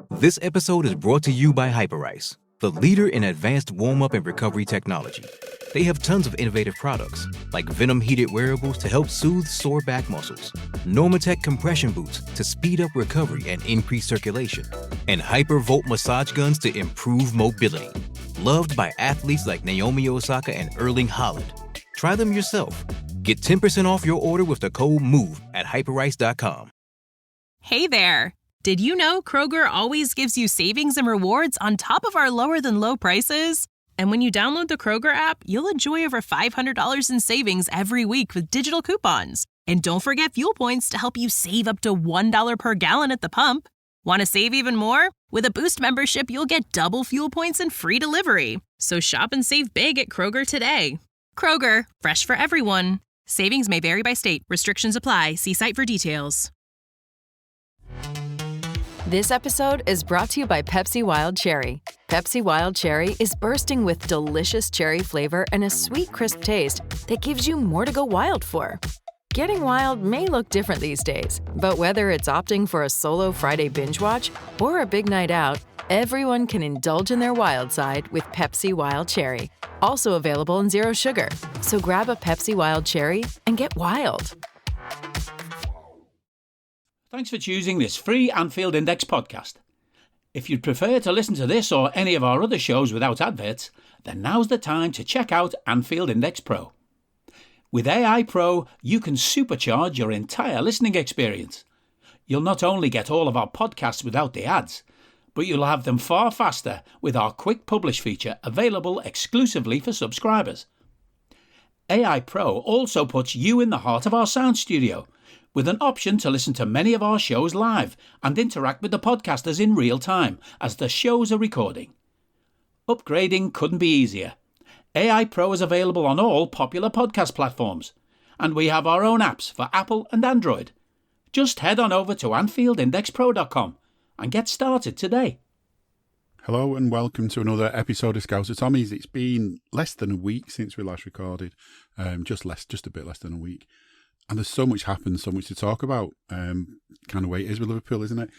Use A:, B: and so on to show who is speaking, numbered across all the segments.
A: This episode is brought to you by Hyperice, the leader in advanced warm-up and recovery technology. They have tons of innovative products, like Venom-heated wearables to help soothe sore back muscles, Normatec compression boots to speed up recovery and increase circulation, and Hypervolt massage guns to improve mobility. Loved by athletes like Naomi Osaka and Erling Haaland. Try them yourself. Get 10% off your order with the code MOVE at hyperice.com.
B: Hey there! Did you know Kroger always gives you savings and rewards on top of our lower-than-low prices? And when you download the Kroger app, you'll enjoy over $500 in savings every week with digital coupons. And don't forget fuel points to help you save up to $1 per gallon at the pump. Want to save even more? With a Boost membership, you'll get double fuel points and free delivery. So shop and save big at Kroger today. Kroger, fresh for everyone. Savings may vary by state. Restrictions apply. See site for details.
C: This episode is brought to you by Pepsi Wild Cherry. Pepsi Wild Cherry is bursting with delicious cherry flavor and a sweet, crisp taste that gives you more to go wild for. Getting wild may look different these days, but whether it's opting for a solo Friday binge watch or a big night out, everyone can indulge in their wild side with Pepsi Wild Cherry. Also available in Zero Sugar. So grab a Pepsi Wild Cherry and get wild.
D: Thanks for choosing this free Anfield Index podcast. If you'd prefer to listen to this or any of our other shows without adverts, then now's the time to check out Anfield Index Pro. With AI Pro, you can supercharge your entire listening experience. You'll not only get all of our podcasts without the ads, but you'll have them far faster with our Quick Publish feature available exclusively for subscribers. AI Pro also puts you in the heart of our sound studio, with an option to listen to many of our shows live and interact with the podcasters in real time as the shows are recording. Upgrading couldn't be easier. AI Pro is available on all popular podcast platforms, and we have our own apps for Apple and Android. Just head on over to AnfieldIndexPro.com and get started today.
E: Hello and welcome to another episode of Scouser Tommies. It's been less than a week since we last recorded, just a bit less than a week. And there's so much happened, so much to talk about. Kind of way it is with Liverpool, isn't it?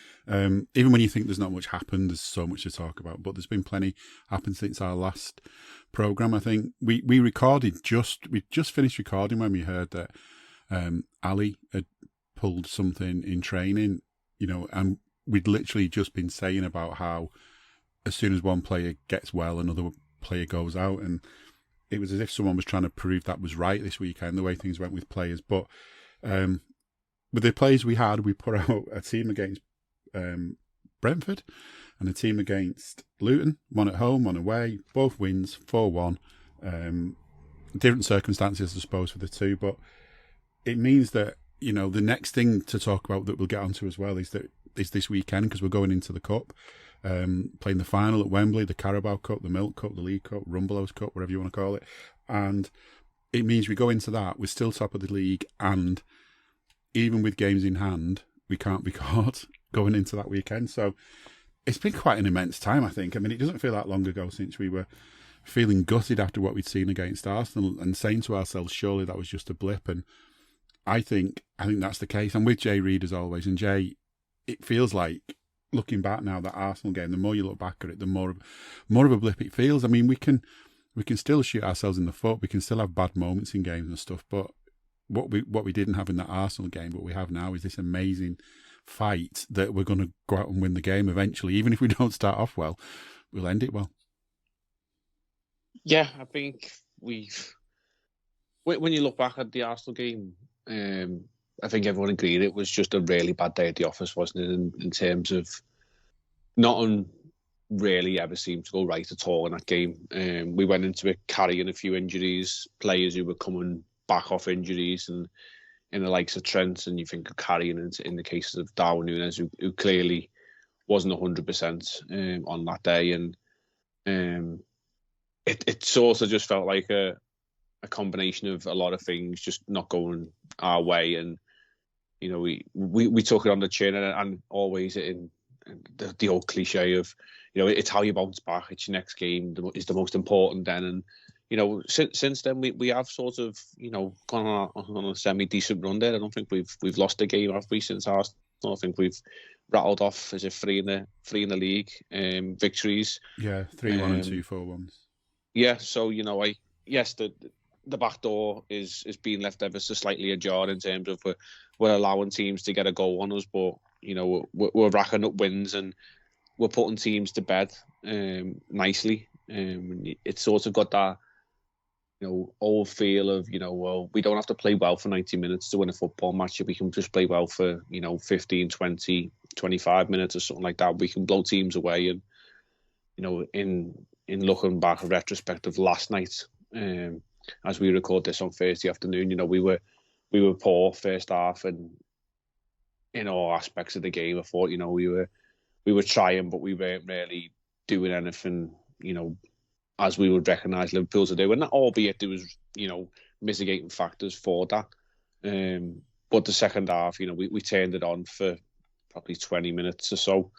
E: Even when you think there's not much happened, there's so much to talk about. But there's been plenty happened since our last programme. I think we just finished recording when we heard that Ali had pulled something in training, and we'd literally just been saying about how as soon as one player gets well, another player goes out, and it was as if someone was trying to prove that was right this weekend, the way things went with players. But with the players we had, we put out a team against Brentford and a team against Luton, one at home, one away, both wins, 4-1. Different circumstances, I suppose, for the two, but it means that, the next thing to talk about that we'll get onto as well is this weekend, because we're going into the Cup. Playing the final at Wembley, the Carabao Cup, the Milk Cup, the League Cup, Rumbelows Cup, whatever you want to call it. And it means we go into that, we're still top of the league, and even with games in hand, we can't be caught going into that weekend. So it's been quite an immense time, I think. I mean, it doesn't feel that long ago since we were feeling gutted after what we'd seen against Arsenal and saying to ourselves, surely that was just a blip. And I think that's the case. I'm with Jay Reid as always. And Jay, it feels like, looking back now, that Arsenal game, the more you look back at it, the more of a blip it feels. I mean, we can still shoot ourselves in the foot. We can still have bad moments in games and stuff. But what we didn't have in that Arsenal game, what we have now is this amazing fight that we're going to go out and win the game eventually. Even if we don't start off well, we'll end it well.
F: Yeah, I think when you look back at the Arsenal game, I think everyone agreed it was just a really bad day at the office, wasn't it? In terms of nothing really ever seemed to go right at all in that game. We went into it carrying a few injuries, players who were coming back off injuries, and in the likes of Trent, and you think of carrying in the cases of Darwin Núñez, who clearly wasn't 100% on that day, and it sort of just felt like a combination of a lot of things just not going our way, and we took it on the chin, and always in the old cliche of it's how you bounce back. It's your next game is the most important then, and since then we have sort of gone on a semi decent run there. I don't think we've lost a game, have we, since Arsenal? I think we've rattled off, is it three in the league victories?
E: Yeah, 3-1 and 2-4-1s.
F: Yeah, so yes, the back door is being left ever so slightly ajar in terms of we're allowing teams to get a goal on us, but we're racking up wins and we're putting teams to bed nicely. It's sort of got that old feel of well, we don't have to play well for 90 minutes to win a football match. If we can just play well for 15, 20, 25 minutes or something like that, we can blow teams away. And in looking back, a retrospect of last night, as we record this on Thursday afternoon, we were poor first half and in all aspects of the game. I thought we were trying, but we weren't really doing anything as we would recognise Liverpool to do, and that, albeit there was mitigating factors for that. But the second half, we turned it on for probably 20 minutes or so.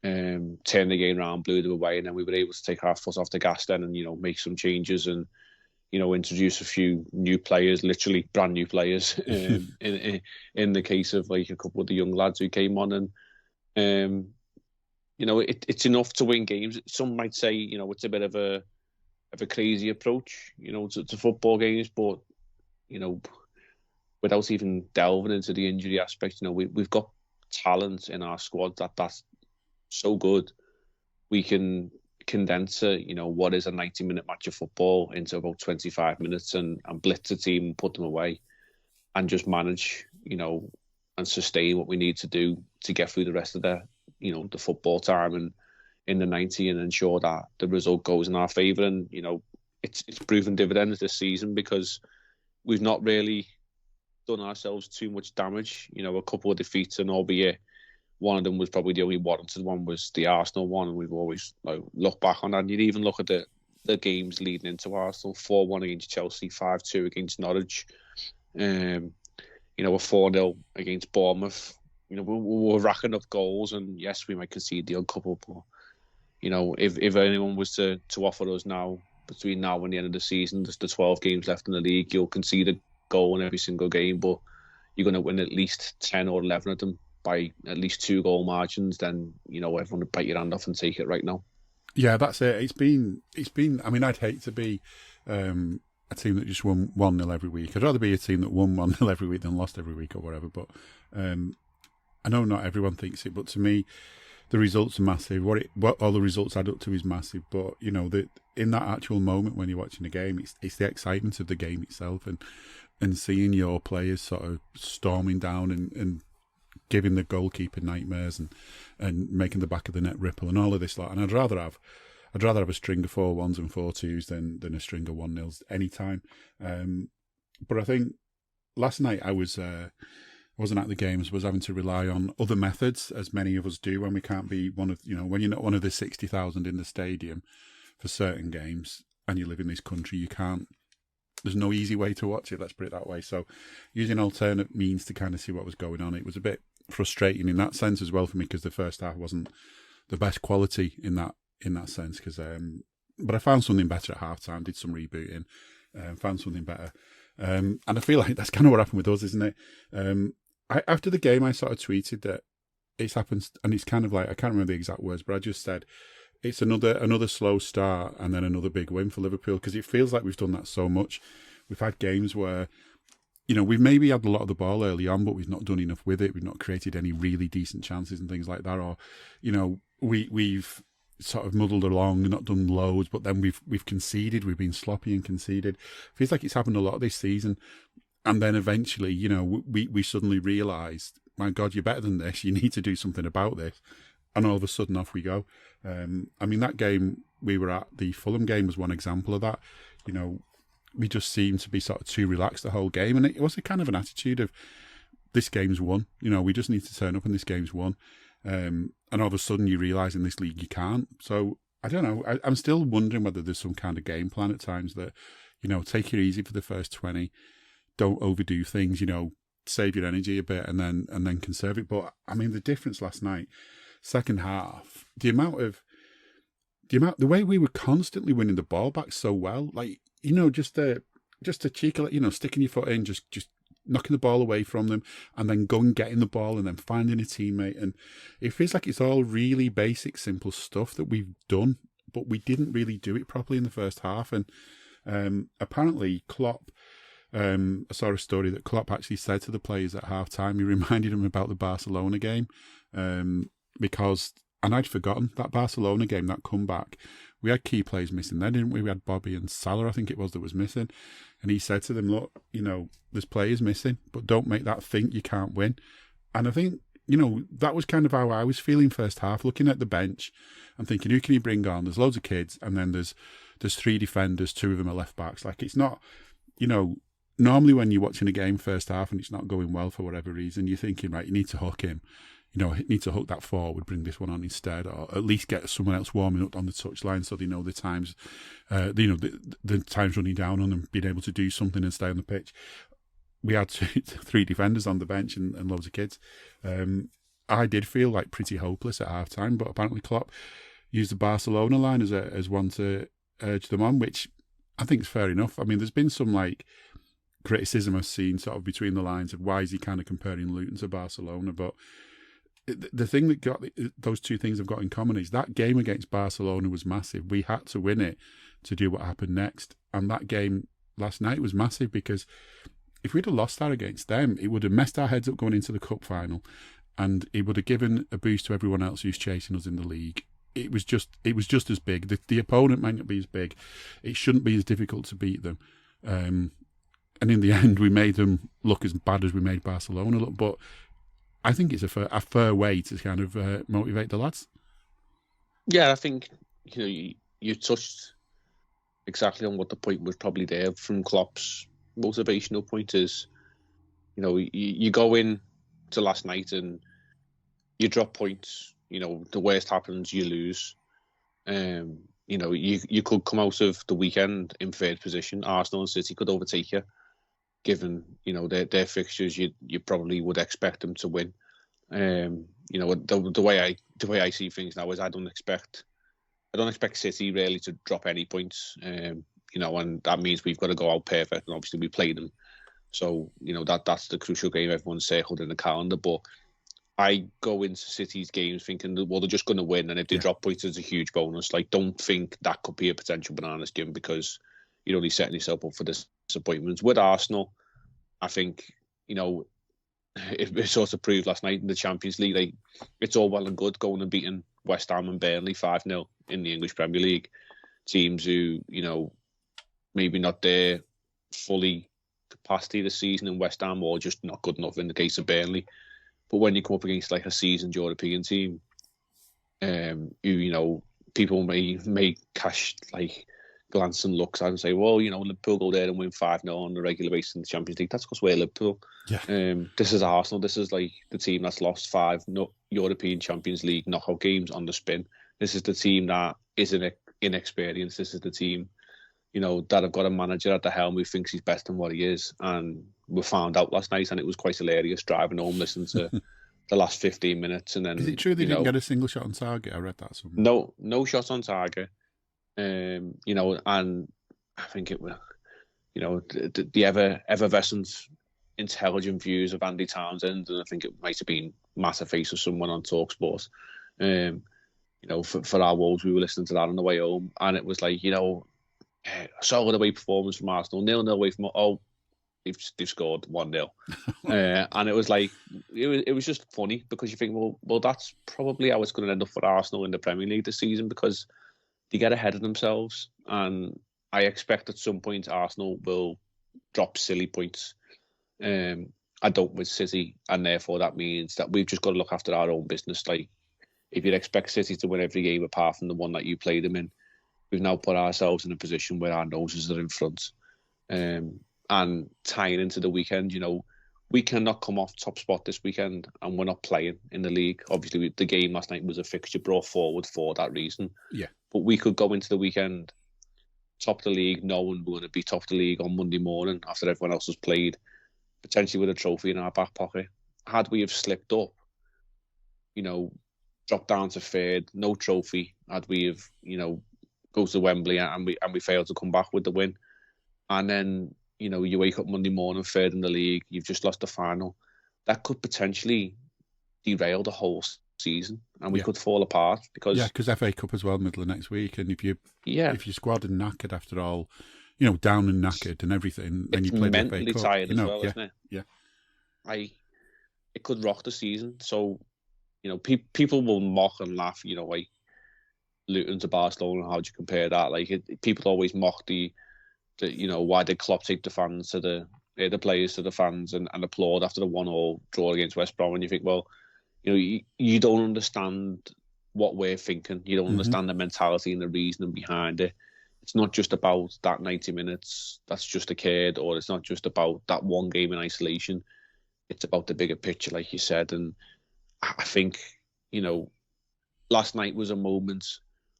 F: Turned the game around, blew them away, and then we were able to take our foot off the gas then and make some changes and introduce a few new players, literally brand new players. In the case of like a couple of the young lads who came on, and it's enough to win games. Some might say it's a bit of a crazy approach to football games, but without even delving into the injury aspect, we've got talent in our squad that's so good. We can condense what is a 90-minute match of football into about 25 minutes and blitz a team and put them away and just manage and sustain what we need to do to get through the rest of the football time and in the 90 and ensure that the result goes in our favour. And it's proven dividends this season because we've not really done ourselves too much damage. A couple of defeats, and albeit one of them was probably the only warranted one, was the Arsenal one, and we've always looked back on that. And you'd even look at the games leading into Arsenal: 4-1 against Chelsea, 5-2 against Norwich, a 4-0 against Bournemouth. We're racking up goals, and yes, we might concede the odd couple, but if anyone was to offer us now, between now and the end of the season, there's the 12 games left in the league, you'll concede a goal in every single game, but you're going to win at least 10 or 11 of them by at least 2 goal margins, then everyone would bite your hand off and take it right now.
E: Yeah, that's it. It's been. I mean, I'd hate to be a team that just won 1-0 every week. I'd rather be a team that won 1-0 every week than lost every week or whatever. But I know not everyone thinks it, but to me, the results are massive. What all the results add up to is massive. But in that actual moment when you're watching the game, it's the excitement of the game itself and seeing your players sort of storming down and giving the goalkeeper nightmares and making the back of the net ripple and all of this lot. And I'd rather have a string of 4-1s and 4-2s than a string of 1-0s anytime. But I think last night I wasn't at the games, was having to rely on other methods, as many of us do when we can't be one of, when you're not one of the 60,000 in the stadium for certain games and you live in this country, you can't, there's no easy way to watch it, let's put it that way. So using alternate means to kind of see what was going on, it was a bit frustrating in that sense as well for me, because the first half wasn't the best quality in that sense. But I found something better at half-time, did some rebooting, found something better. And I feel like that's kind of what happened with us, isn't it? After the game, I sort of tweeted that it's happened, and it's kind of like, I can't remember the exact words, but I just said, it's another slow start and then another big win for Liverpool, because it feels like we've done that so much. We've had games where, we've maybe had a lot of the ball early on, but we've not done enough with it. We've not created any really decent chances and things like that. Or, we've sort of muddled along, not done loads, but then we've conceded. We've been sloppy and conceded. Feels like it's happened a lot this season. And then eventually, we suddenly realised, my God, you're better than this. You need to do something about this. And all of a sudden, off we go. That game we were at, the Fulham game, was one example of that. We just seemed to be sort of too relaxed the whole game. And it was a kind of an attitude of, this game's won. We just need to turn up and this game's won. And all of a sudden you realise in this league you can't. So, I don't know. I'm still wondering whether there's some kind of game plan at times that, take it easy for the first 20. Don't overdo things, save your energy a bit and then conserve it. But, the difference last night, second half, the way we were constantly winning the ball back so well, like, just a cheeky, sticking your foot in, just knocking the ball away from them, and then going getting the ball and then finding a teammate. And it feels like it's all really basic, simple stuff that we've done, but we didn't really do it properly in the first half. And apparently Klopp, I saw a story that Klopp actually said to the players at half-time, he reminded them about the Barcelona game, because, and I'd forgotten, that Barcelona game, that comeback, we had key players missing then, didn't we? We had Bobby and Salah, I think it was, that was missing. And he said to them, look, there's players missing, but don't make that think you can't win. And I think, that was kind of how I was feeling first half, looking at the bench and thinking, who can you bring on? There's loads of kids, and then there's 3 defenders, 2 of them are left backs. Like, it's not, normally when you're watching a game first half and it's not going well for whatever reason, you're thinking, right, you need to hook him. Need to hook that forward, bring this one on instead, or at least get someone else warming up on the touchline so they know the times, the times running down on them, being able to do something and stay on the pitch. We had 3 defenders on the bench and loads of kids. I did feel like pretty hopeless at half time, but apparently Klopp used the Barcelona line as one to urge them on, which I think is fair enough. I mean, there's been some criticism I've seen sort of between the lines of why is he kind of comparing Luton to Barcelona, but the thing that got those 2 things have got in common is that game against Barcelona was massive. We had to win it to do what happened next. And that game last night was massive because if we'd have lost that against them, it would have messed our heads up going into the cup final, and it would have given a boost to everyone else who's chasing us in the league. It was just as big. The opponent might not be as big. It shouldn't be as difficult to beat them. And in the end, we made them look as bad as we made Barcelona look. But I think it's a fair way to kind of motivate the lads.
F: Yeah, I think you touched exactly on what the point was probably there from Klopp's motivational point is, you go in to last night and you drop points. The worst happens, you lose. You could come out of the weekend in 3rd position. Arsenal and City could overtake you. Given their fixtures, you probably would expect them to win. The way I see things now is I don't expect City really to drop any points. And that means we've got to go out perfect, and obviously we play them. So that's the crucial game everyone's circled in the calendar. But I go into City's games thinking that, well, they're just going to win, and if they drop points, it's a huge bonus. Like, don't think that could be a potential banana skin because you're only setting yourself up for disappointments. With Arsenal, I think, it sort of proved last night in the Champions League, like, it's all well and good going and beating West Ham and Burnley 5-0 in the English Premier League. Teams who, maybe not there fully capacity this season in West Ham, or just not good enough in the case of Burnley. But when you come up against like a seasoned European team, who, people may cash glance and looks and say, well, Liverpool go there and win 5-0 on the regular basis in the Champions League. That's because we're Liverpool.
E: Yeah.
F: This is Arsenal. This is like the team that's lost 5 European Champions League knockout games on the spin. This is the team that is inexperienced. This is the team, that have got a manager at the helm who thinks he's better than what he is. And we found out last night, and it was quite hilarious driving home, listening to the last 15 minutes. And then,
E: is it true they didn't get a single shot on target? I read that somewhere.
F: No shots on target. And I think it will, the effervescent, intelligent views of Andy Townsend, and I think it might have been Massive Face or someone on TalkSport. For our Wolves, we were listening to that on the way home, and it was like, solid away performance from Arsenal, 0-0 away from, they've scored 1-0. And it was like, it was just funny because you think, well, that's probably how it's going to end up for Arsenal in the Premier League this season, because they get ahead of themselves, and I expect at some point Arsenal will drop silly points. I don't with City, and therefore that means that we've just got to look after our own business. Like, if you'd expect City to win every game apart from the one that you played them in, we've now put ourselves in a position where our noses are in front. And tying into the weekend, we cannot come off top spot this weekend, and we're not playing in the league. Obviously, the game last night was a fixture brought forward for that reason.
E: Yeah.
F: But we could go into the weekend top of the league, knowing we're going to be top of the league on Monday morning after everyone else has played, potentially with a trophy in our back pocket. Had we have slipped up, dropped down to 3rd, no trophy, had we have, go to Wembley and we failed to come back with the win, and then you wake up Monday morning, third in the league, you've just lost the final. That could potentially derail the whole season, and we could fall apart because
E: FA Cup as well, middle of next week, and if your squad are knackered after all, down and knackered and everything, then you play the FA Cup.
F: Mentally tired as well, isn't it?
E: Yeah.
F: It could rock the season. So, people will mock and laugh. Like Luton to Barcelona. How do you compare that? Like people always mock the why did Klopp take the fans to the players to the fans and applaud after the 1-1 draw against West Brom, and you think, well, you don't understand what we're thinking. You don't understand the mentality and the reasoning behind it. It's not just about that 90 minutes that's just occurred, or it's not just about that one game in isolation. It's about the bigger picture, like you said. And I think, last night was a moment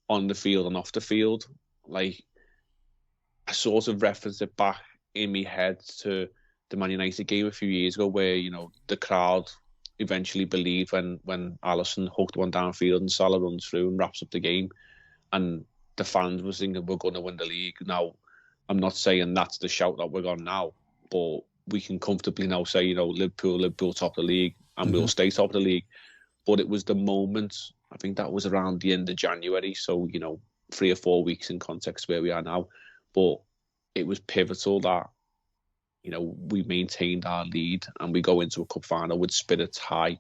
F: on the field and off the field. Like, I sort of referenced it back in my head to the Man United game a few years ago where, the crowd eventually believed when Alisson hooked one downfield and Salah runs through and wraps up the game. And the fans were thinking we're going to win the league. Now, I'm not saying that's the shout that we're on now, but we can comfortably now say, Liverpool top of the league, and we'll stay top of the league. But it was the moment, I think that was around the end of January, so, 3 or 4 weeks in context where we are now. But it was pivotal that, we maintained our lead and we go into a cup final with spirits high.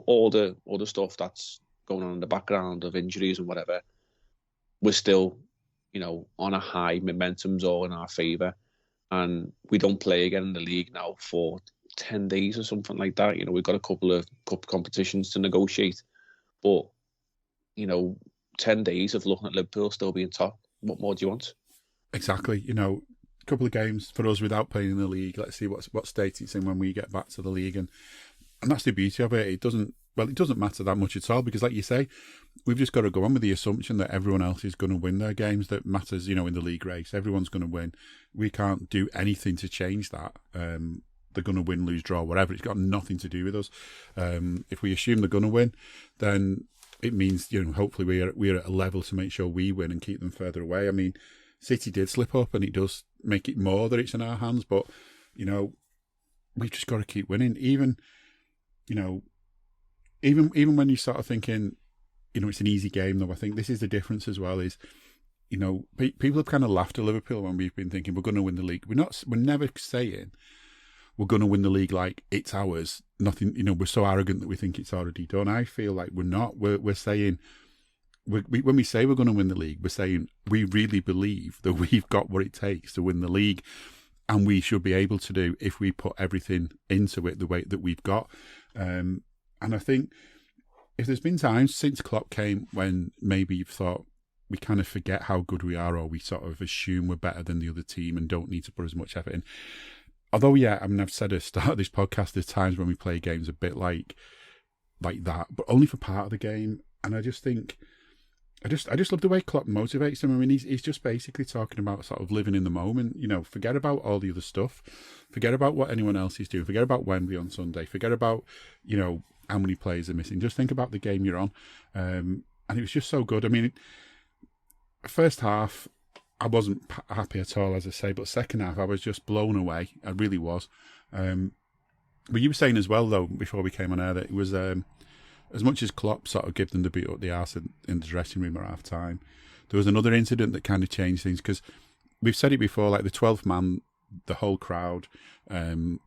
F: All the other stuff that's going on in the background of injuries and whatever, we're still, on a high. Momentum's all in our favour. And we don't play again in the league now for 10 days or something like that. We've got a couple of cup competitions to negotiate. But, 10 days of looking at Liverpool still being top. What more do you want?
E: Exactly. A couple of games for us without playing in the league. Let's see what state it's in when we get back to the league. And that's the beauty of it. It doesn't matter that much at all because, like you say, we've just got to go on with the assumption that everyone else is going to win their games that matters, in the league race. Everyone's going to win. We can't do anything to change that. They're going to win, lose, draw, whatever. It's got nothing to do with us. If we assume they're going to win, then it means, hopefully we're at a level to make sure we win and keep them further away. I mean, City did slip up and it does make it more that it's in our hands, but, we've just got to keep winning. Even when you start thinking, it's an easy game, though, I think this is the difference as well is, people have kind of laughed at Liverpool when we've been thinking we're going to win the league. We're never saying we're going to win the league like it's ours. Nothing, we're so arrogant that we think it's already done. I feel like we're not. We're saying, when we say we're going to win the league, we're saying we really believe that we've got what it takes to win the league. And we should be able to do if we put everything into it the way that we've got. And I think if there's been times since Klopp came when maybe you've thought we kind of forget how good we are, or we sort of assume we're better than the other team and don't need to put as much effort in. Although, I've said at the start of this podcast, there's times when we play games a bit like that, but only for part of the game. And I just think, I just love the way Klopp motivates them. I mean, he's just basically talking about sort of living in the moment. Forget about all the other stuff. Forget about what anyone else is doing. Forget about Wembley on Sunday. Forget about, how many players are missing. Just think about the game you're on. And it was just so good. I mean, first half, I wasn't happy at all, as I say, but second half, I was just blown away. I really was. But you were saying as well, though, before we came on air, that it was... as much as Klopp sort of gave them the beat up the arse in the dressing room at half time, there was another incident that kind of changed things because we've said it before, like the 12th man, the whole crowd. When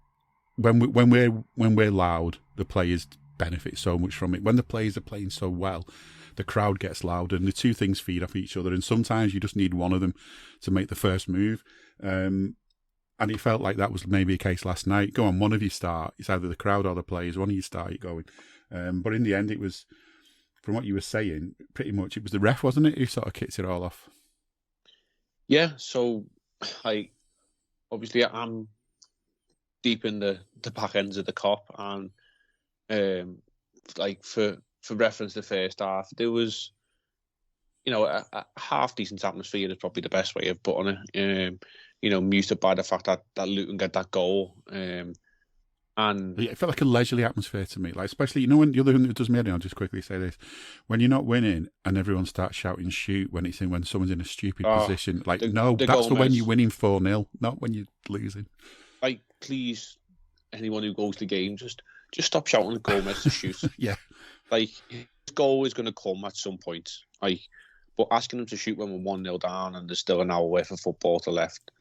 E: we're loud, the players benefit so much from it. When the players are playing so well, the crowd gets louder, and the two things feed off each other. And sometimes you just need one of them to make the first move. And it felt like that was maybe a case last night. Go on, one of you start. It's either the crowd or the players. One of you start it going. But in the end, it was, from what you were saying, pretty much it was the ref, wasn't it, who sort of kicks it all off? Yeah,
F: so obviously I'm deep in the back ends of the Kop, and for reference to the first half, there was, a half decent atmosphere is probably the best way of putting it. Muted by the fact that Luton get that goal. And And
E: it felt like a leisurely atmosphere to me. Like, especially, when the other thing that does me, I'll just quickly say this: when you're not winning and everyone starts shouting "shoot" when someone's in a stupid position, like, that's for when you're winning 4-0, not when you're losing.
F: Like, please, anyone who goes to the game, just stop shouting at Gomez to shoot.
E: Yeah,
F: like, his goal is going to come at some point. Like, but asking him to shoot when we're 1-0 down and there's still an hour worth of football to left,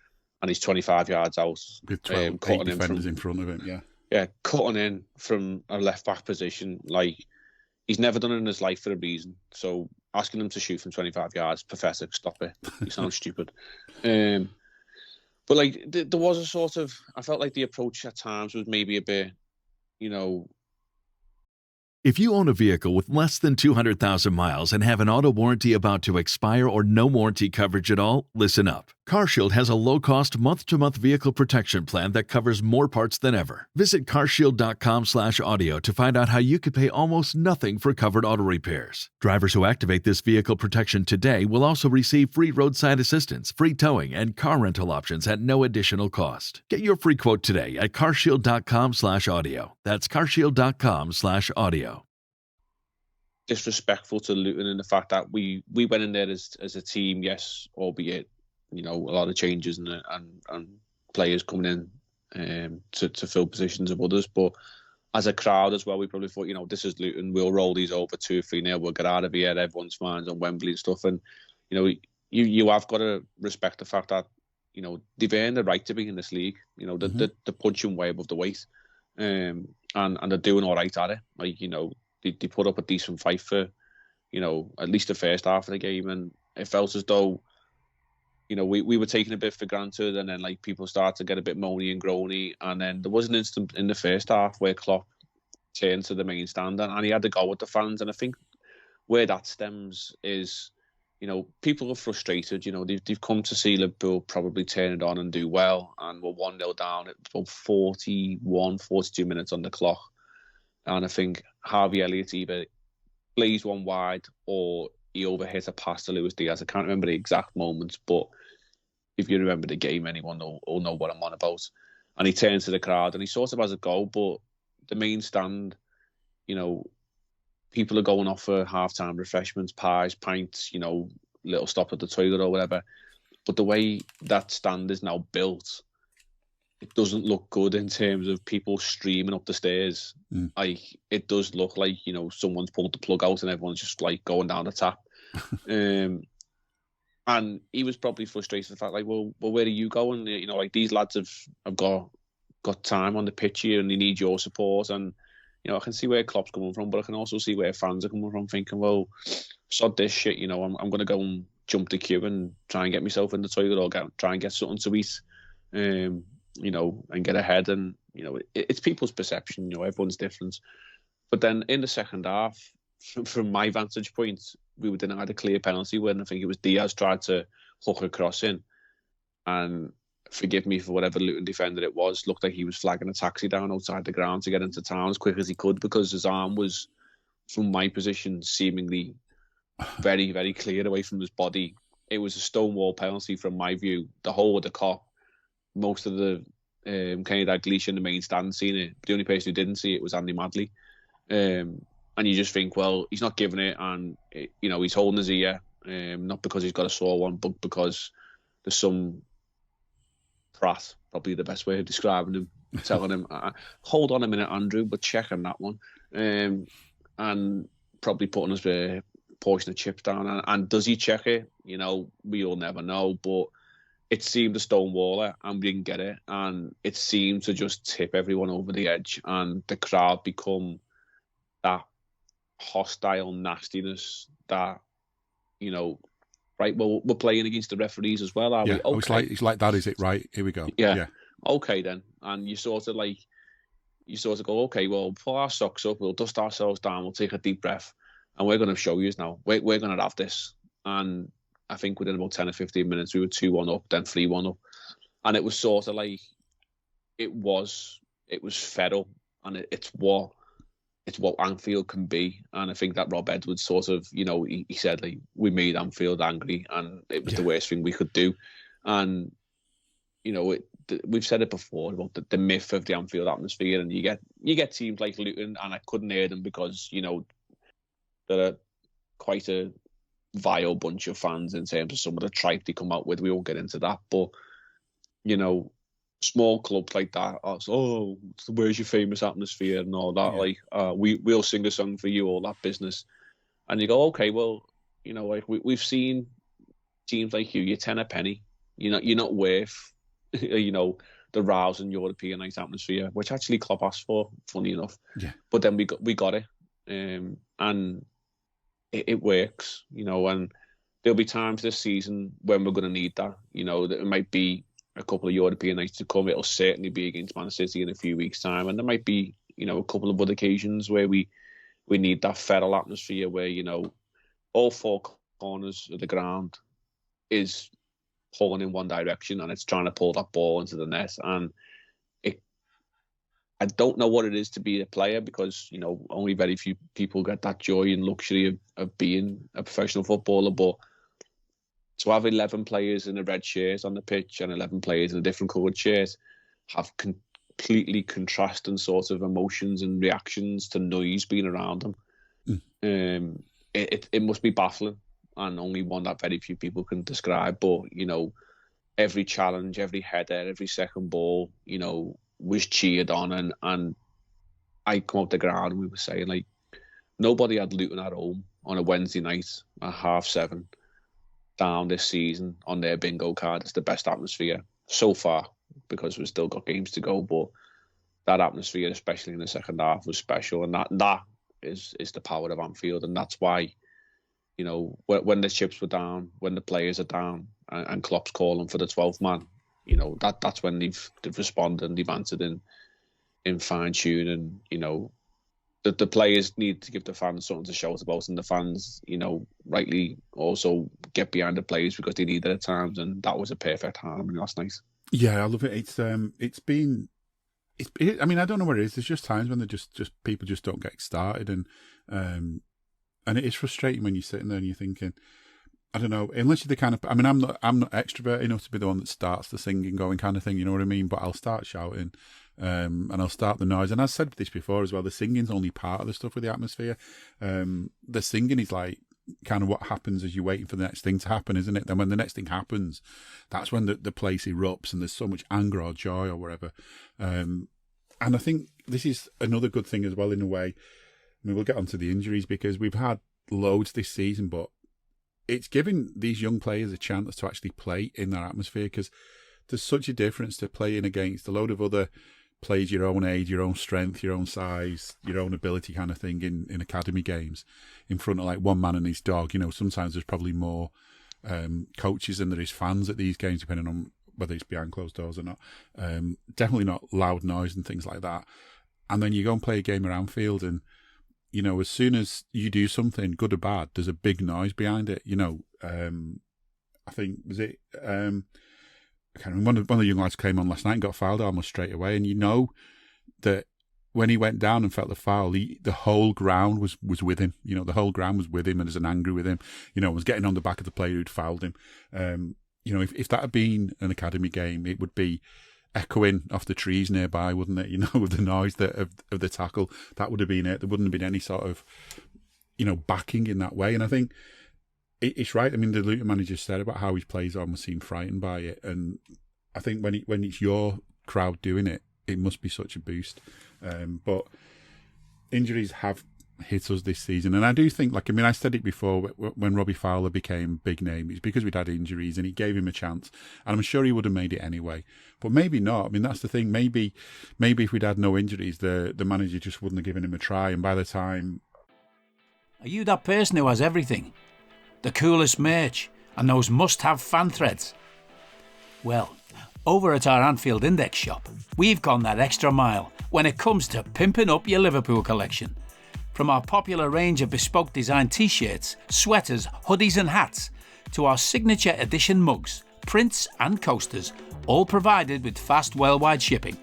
F: and he's 25 yards out
E: with 8 defenders in front of him.
F: Yeah, cutting in from a left-back position, like, he's never done it in his life for a reason. So asking him to shoot from 25 yards, pathetic, stop it. He sounds stupid. But, like, there was a sort of... I felt like the approach at times was maybe a bit,
G: If you own a vehicle with less than 200,000 miles and have an auto warranty about to expire or no warranty coverage at all, listen up. CarShield has a low-cost month-to-month vehicle protection plan that covers more parts than ever. Visit carshield.com/audio to find out how you could pay almost nothing for covered auto repairs. Drivers who activate this vehicle protection today will also receive free roadside assistance, free towing, and car rental options at no additional cost. Get your free quote today at carshield.com/audio. That's carshield.com/audio.
F: Disrespectful to Luton in the fact that we went in there as a team, yes, albeit, a lot of changes and players coming in to fill positions of others. But as a crowd as well, we probably thought, this is Luton, we'll roll these over 2-3-0, we'll get out of here, everyone's fine on Wembley and stuff. And, you have got to respect the fact that, they've earned the right to be in this league. They're punching way above the weight. And they're doing all right at it. Like, they put up a decent fight for, at least the first half of the game. And it felt as though, we were taking a bit for granted, and then, like, people started to get a bit moany and groany. And then there was an instant in the first half where Klopp turned to the main stand and he had to go with the fans. And I think where that stems is, people are frustrated. They've come to see Liverpool probably turn it on and do well. And we're 1-0 down. It's about 42 minutes on the clock. And I think Harvey Elliott either blazed one wide or he overhit a pass to Luis Diaz. I can't remember the exact moments, but if you remember the game, anyone will know what I'm on about. And he turns to the crowd and he sort of has a go, but the main stand, people are going off for half-time refreshments, pies, pints, little stop at the toilet or whatever. But the way that stand is now built, it doesn't look good in terms of people streaming up the stairs. Like, it does look like, someone's pulled the plug out and everyone's just, like, going down the tap. And he was probably frustrated with the fact, like, well, where are you going? Like, these lads have got time on the pitch here and they need your support. And, I can see where Klopp's coming from, but I can also see where fans are coming from, thinking, well, sod this shit, I'm going to go and jump the queue and try and get myself in the toilet or try and get something to eat. And get ahead. And, it's people's perception, everyone's different. But then in the second half, from my vantage point, we were denied a clear penalty when I think it was Diaz tried to hook a cross in. And forgive me for whatever Luton defender it was, looked like he was flagging a taxi down outside the ground to get into town as quick as he could, because his arm was, from my position, seemingly very, very clear away from his body. It was a stonewall penalty from my view. The whole of the Kop, most of the Kenny Dalglish in the main stand seen it. The only person who didn't see it was Andy Madley. And you just think, well, he's not giving it, and he's holding his ear, not because he's got a sore one, but because there's some prat, probably the best way of describing him, telling him, hold on a minute, Andrew, but check on that one. And probably putting his portion of chips down. And does he check it? We'll never know, but it seemed a stonewaller and we didn't get it. And it seemed to just tip everyone over the edge, and the crowd become that hostile nastiness that, right, well, we're playing against the referees as well, are we? Okay.
E: It's like that, is it? Right, here we go.
F: Yeah. Okay, then. And you sort of go, okay, well, pull our socks up, we'll dust ourselves down, we'll take a deep breath, and we're going to show you now. We're going to have this. And I think within about 10 or 15 minutes, we were 2-1 up, then 3-1 up. And it was sort of like, it was fed up, and it's what Anfield can be. And I think that Rob Edwards sort of, he said, like, we made Anfield angry and it was the worst thing we could do. And, we've said it before about the myth of the Anfield atmosphere, and you get teams like Luton, and I couldn't hear them because, you know, they're quite a vile bunch of fans in terms of some of the tripe they come out with. We won't get into that, but, you know, small clubs like that are, where's your famous atmosphere and all that?
E: Yeah.
F: Like, we'll sing a song for you, all that business. And you go, okay, well, you know, like we've seen teams like you're 10 a penny. You're not worth, you know, the rousing European night atmosphere, which actually Klopp asked for, funny enough.
E: Yeah.
F: But then we got it, and it works, you know. And there'll be times this season when we're going to need that. You know, that it might be a couple of European nights to come. It'll certainly be against Man City in a few weeks' time, and there might be, you know, a couple of other occasions where we need that feral atmosphere where, you know, all four corners of the ground is pulling in one direction and it's trying to pull that ball into the net. And I don't know what it is to be a player, because, you know, only very few people get that joy and luxury of being a professional footballer. But to have 11 players in a red shirt on the pitch and 11 players in a different coloured shirt have completely contrasting sorts of emotions and reactions to noise being around them. It must be baffling, and only one that very few people can describe. But, you know, every challenge, every header, every second ball, you know, was cheered on. And I come up the ground and we were saying, like, nobody had Luton at home on a Wednesday night at 7:30 down this season on their bingo card. It's the best atmosphere so far, because we've still got games to go. But that atmosphere, especially in the second half, was special. And that is the power of Anfield. And that's why, you know, when the chips were down, when the players are down, and Klopp's calling for the 12th man, you know, that's when they've responded and they've answered in fine tune. And, you know, the players need to give the fans something to shout about, and the fans, you know, rightly also get behind the players because they need it at times. And that was a perfect harmony last night. Yeah,
E: I love it. It's been. I mean, I don't know what it is. There's just times when they just people just don't get started, and it is frustrating when you're sitting there and you're thinking, I don't know, unless you're the kind of, I mean, I'm not extrovert enough to be the one that starts the singing going kind of thing, you know what I mean? But I'll start shouting, and I'll start the noise. And I've said this before as well, the singing's only part of the stuff with the atmosphere. The singing is like kind of what happens as you're waiting for the next thing to happen, isn't it? Then when the next thing happens, that's when the place erupts and there's so much anger or joy or whatever. And I think this is another good thing as well, in a way. I mean, we'll get onto the injuries because we've had loads this season, but it's giving these young players a chance to actually play in that atmosphere, because there's such a difference to playing against a load of other players your own age, your own strength, your own size, your own ability kind of thing in academy games in front of like one man and his dog. You know, sometimes there's probably more coaches than there is fans at these games, depending on whether it's behind closed doors or not. Definitely not loud noise and things like that. And then you go and play a game at Anfield, and, you know, as soon as you do something, good or bad, there's a big noise behind it. You know, I think, was it... I can't remember, one of the young lads came on last night and got fouled almost straight away. And you know that when he went down and felt the foul, the whole ground was with him. You know, the whole ground was with him and was angry with him. You know, was getting on the back of the player who'd fouled him. You know, if that had been an academy game, it would be echoing off the trees nearby, wouldn't it? You know, with the noise of the tackle, that would have been it. There wouldn't have been any sort of, you know, backing in that way. And I think it's right. I mean, the Luton manager said about how his players almost seem frightened by it, and I think when it's your crowd doing it, it must be such a boost. But injuries have hit us this season, and I do think, like, I mean, I said it before when Robbie Fowler became big name, it's because we'd had injuries, and it gave him a chance, and I'm sure he would have made it anyway. But maybe not. I mean, that's the thing. Maybe if we'd had no injuries, the manager just wouldn't have given him a try, and by the time,
D: are you that person who has everything? The coolest merch and those must-have fan threads? Well, over at our Anfield Index shop, we've gone that extra mile when it comes to pimping up your Liverpool collection. From our popular range of bespoke design t-shirts, sweaters, hoodies and hats, to our signature edition mugs, prints and coasters, all provided with fast worldwide shipping.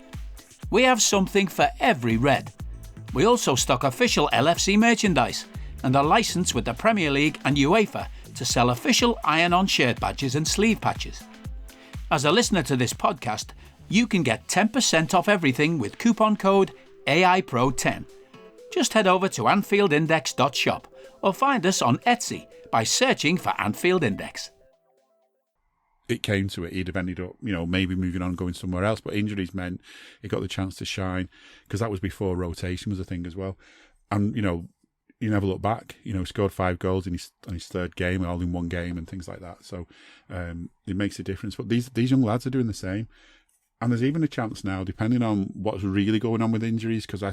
D: We have something for every red. We also stock official LFC merchandise and are licensed with the Premier League and UEFA to sell official iron-on shirt badges and sleeve patches. As a listener to this podcast, you can get 10% off everything with coupon code AIPRO10. Just head over to AnfieldIndex.shop or find us on Etsy by searching for Anfield Index.
E: It came to it, he'd have ended up, maybe moving on, going somewhere else. But injuries meant he got the chance to shine, because that was before rotation was a thing as well. And, you never look back. He scored 5 goals on his third game, all in one game and things like that. So it makes a difference. But these young lads are doing the same. And there's even a chance now, depending on what's really going on with injuries, because I'm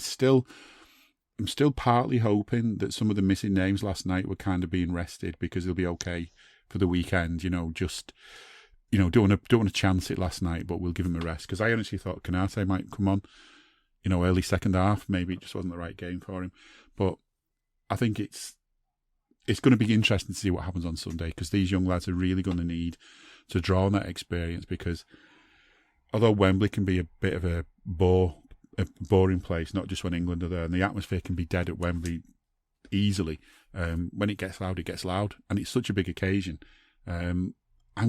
E: still partly hoping that some of the missing names last night were kind of being rested because they'll be okay for the weekend. Don't want to chance it last night, but we'll give him a rest, because I honestly thought Konate might come on, early second half. Maybe it just wasn't the right game for him. But I think it's going to be interesting to see what happens on Sunday, because these young lads are really going to need to draw on that experience, because although Wembley can be a bit of a boring place, not just when England are there, and the atmosphere can be dead at Wembley easily, when it gets loud, and it's such a big occasion. I'm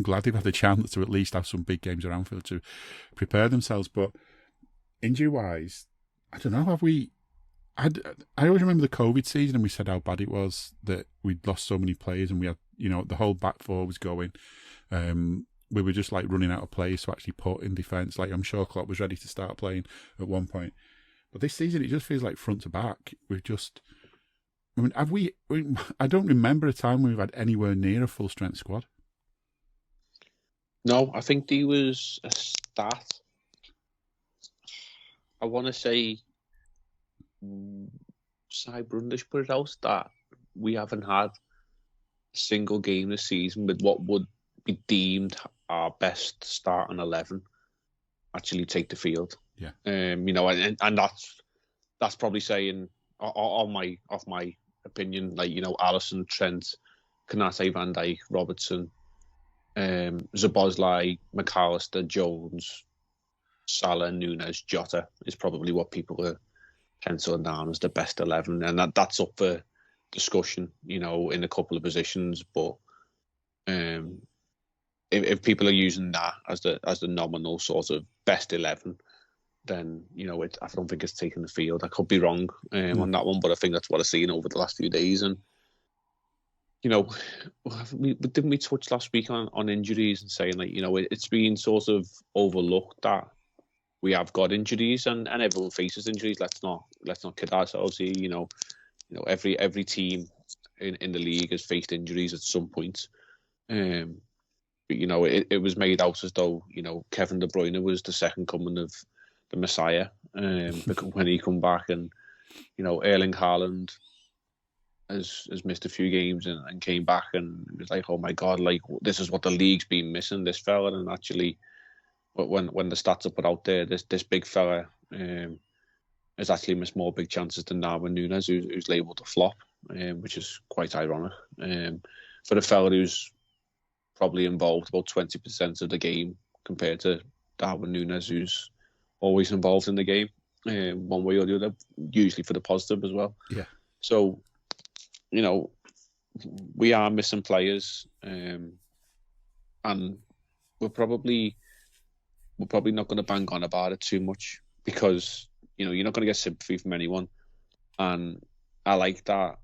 E: glad they've had the chance to at least have some big games at Anfield to prepare themselves. But injury-wise, I don't know, I always remember the COVID season, and we said how bad it was, that we'd lost so many players, and we had, the whole back four was going. We were just like running out of players to actually put in defence. Like, I'm sure Klopp was ready to start playing at one point. But this season, it just feels like front to back. I don't remember a time when we've had anywhere near a full strength squad.
F: No, I think there was a stat. I want to say Cy Brundish put it out that we haven't had a single game this season with what would be deemed our best starting 11 actually take the field.
E: Yeah.
F: And that's probably saying off my opinion, like, Alisson, Trent, Konate, Van Dijk, Robertson, Szoboszlai, McAllister, Jones, Salah, Nunes, Jota is probably what people are penciling down as the best 11, and that's up for discussion, in a couple of positions. But if people are using that as the nominal sort of best 11, then I don't think it's taking the field. I could be wrong on that one, but I think that's what I've seen over the last few days. And didn't we touch last week on injuries and saying, like, it's been sort of overlooked that we have got injuries, and everyone faces injuries. Let's not kid ourselves here. Every team in the league has faced injuries at some point. But it was made out as though Kevin De Bruyne was the second coming of the Messiah when he come back, and Erling Haaland has missed a few games and came back, and it was like, oh my God, like, this is what the league's been missing, this fella. And actually, when the stats are put out there, this big fella has actually missed more big chances than Darwin Núñez, who's labelled a flop, which is quite ironic. For a fella who's probably involved about 20% of the game compared to Darwin Núñez, who's always involved in the game, one way or the other, usually for the positive as well.
E: Yeah.
F: So, we are missing players, and we're probably not going to bang on about it too much, because you're not going to get sympathy from anyone. And I like that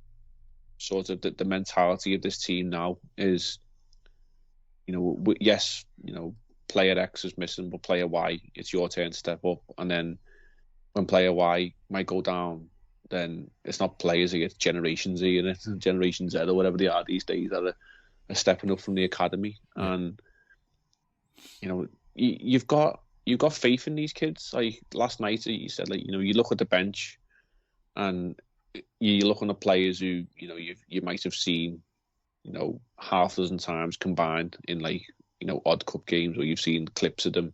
F: sort of the mentality of this team now is, yes, player X is missing, but player Y, it's your turn to step up. And then when player Y might go down, then it's not players here, it's Generation Z, and it's Generation Z or whatever they are these days that are stepping up from the academy. Yeah. And you've got faith in these kids. Like last night, you said, like, you look at the bench, and you look on the players who you might have seen half a dozen times combined in, like, odd cup games, or you've seen clips of them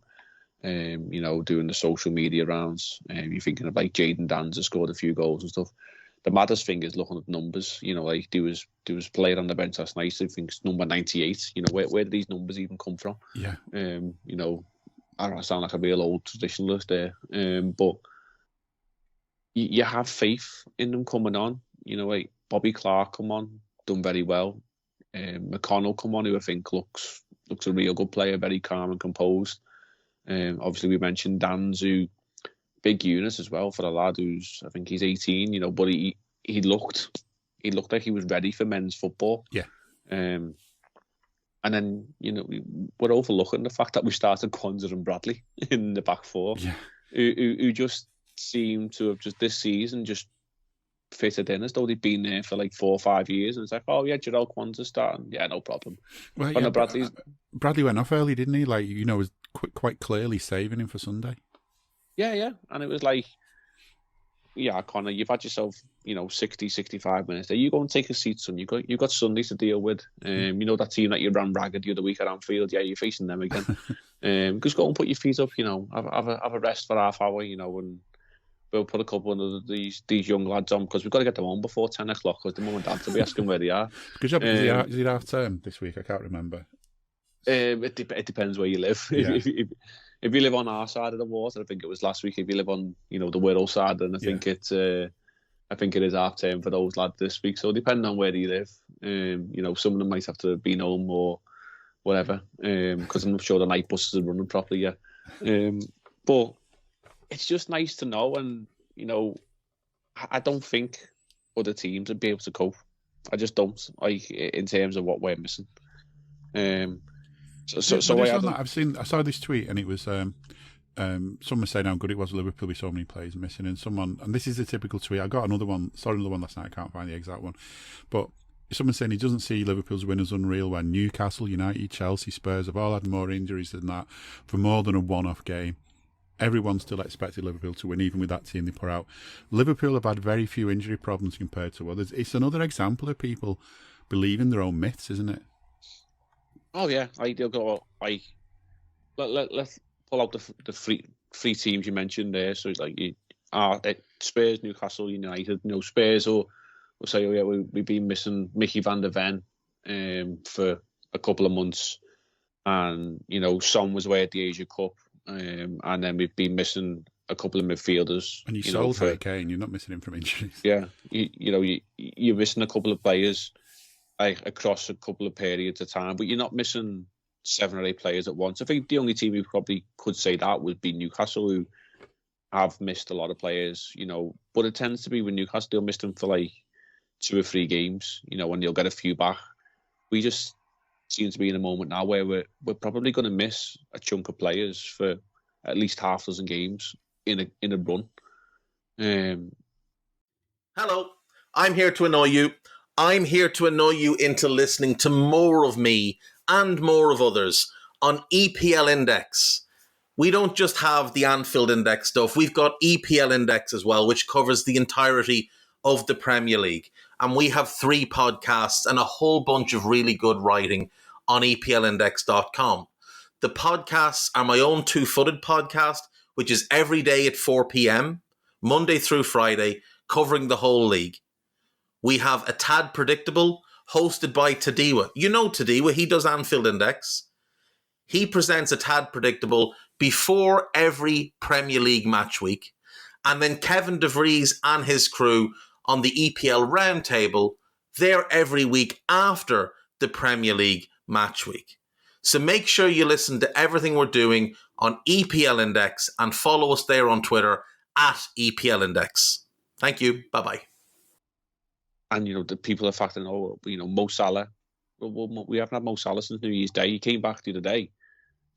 F: doing the social media rounds. You're thinking of, like, Jadon Danza scored a few goals and stuff. The maddest thing is looking at numbers. Like there was a player on the bench last night, I think it's number 98. Where do these numbers even come from?
E: Yeah.
F: I don't sound like a real old traditionalist there, but you have faith in them coming on. Like Bobby Clark come on, done very well. McConnell come on, who I think looks a real good player, very calm and composed. Obviously, we mentioned Dan's, who big unit as well for a lad who's, I think he's 18, you know, but he looked like he was ready for men's football.
E: Yeah.
F: And then, you know, we're overlooking the fact that we started Kwanzaa and Bradley in the back four, who just seemed to have just this season just fitted in as though they'd been there for like 4 or 5 years. And it's like, oh yeah, Jarrell Kwanzaa starting. Yeah, no problem.
E: Well, yeah, Bradley went off early, didn't he? Like, you know, was quite clearly saving him for Sunday.
F: Yeah. And it was like, yeah, Connor, you've had yourself, you know, 60, 65 minutes there. You go and take a seat, son. You've got Sunday to deal with. You know, that team that you ran ragged the other week at Anfield, yeah, you're facing them again. Just go and put your feet up, you know, have a rest for half hour, you know, and we'll put a couple of these young lads on, because we've got to get them on before 10 o'clock, because the mum and dad will be asking where they are.
E: Good job. Is it half term this week? I can't remember.
F: It depends where you live.
E: Yeah.
F: If you live on our side of the water, I think it was last week. If you live on, you know, the Wirral side, then I think it is half term for those lads this week. So depending on where you live, you know, some of them might have to be home or whatever, because I'm not sure the night buses are running properly yet. But it's just nice to know, and you know, I don't think other teams would be able to cope. I just don't, like, in terms of what we're missing. I saw this tweet, and it was someone saying how good it was Liverpool with so many players missing, and this is the typical tweet. I got another one last night. I can't find the exact one, but someone saying he doesn't see Liverpool's win as unreal when Newcastle, United, Chelsea, Spurs have all had more injuries than that for more than a one-off game. Everyone still expected Liverpool to win, even with that team they put out. Liverpool have had very few injury problems compared to others. It's another example of people believing their own myths, isn't it? Oh yeah, they'll go. Let's pull out the three teams you mentioned there. So it's like Spurs, Newcastle, United. You know, Spurs will say, oh yeah, we've been missing Mickey van der Ven for a couple of months, and you know, Son was away at the Asia Cup. And then we've been missing a couple of midfielders.
E: And you sold Harry Kane. You're not missing him from injuries.
F: Yeah, you're missing a couple of players like across a couple of periods of time, but you're not missing 7 or 8 players at once. I think the only team who probably could say that would be Newcastle, who have missed a lot of players. You know, but it tends to be when Newcastle, they'll miss them for like 2 or 3 games. You know, and you'll get a few back. We just seem to be in a moment now where we're probably going to miss a chunk of players for at least half a dozen games in a run.
H: Hello, I'm here to annoy you. I'm here to annoy you into listening to more of me and more of others on EPL Index. We don't just have the Anfield Index stuff. We've got EPL Index as well, which covers the entirety of the Premier League. And we have 3 podcasts and a whole bunch of really good writing on EPLindex.com. The podcasts are my own 2-footed podcast, which is every day at 4 p.m, Monday through Friday, covering the whole league. We have A Tad Predictable, hosted by Tadiwa. You know Tadiwa, he does Anfield Index. He presents A Tad Predictable before every Premier League match week. And then Kevin DeVries and his crew on the EPL Roundtable, they're every week after the Premier League match week. So make sure you listen to everything we're doing on EPL Index and follow us there on Twitter at EPL Index. Thank you. Bye-bye.
F: And, you know, the people are factoring, Mo Salah. We haven't had Mo Salah since New Year's Day. He came back the other day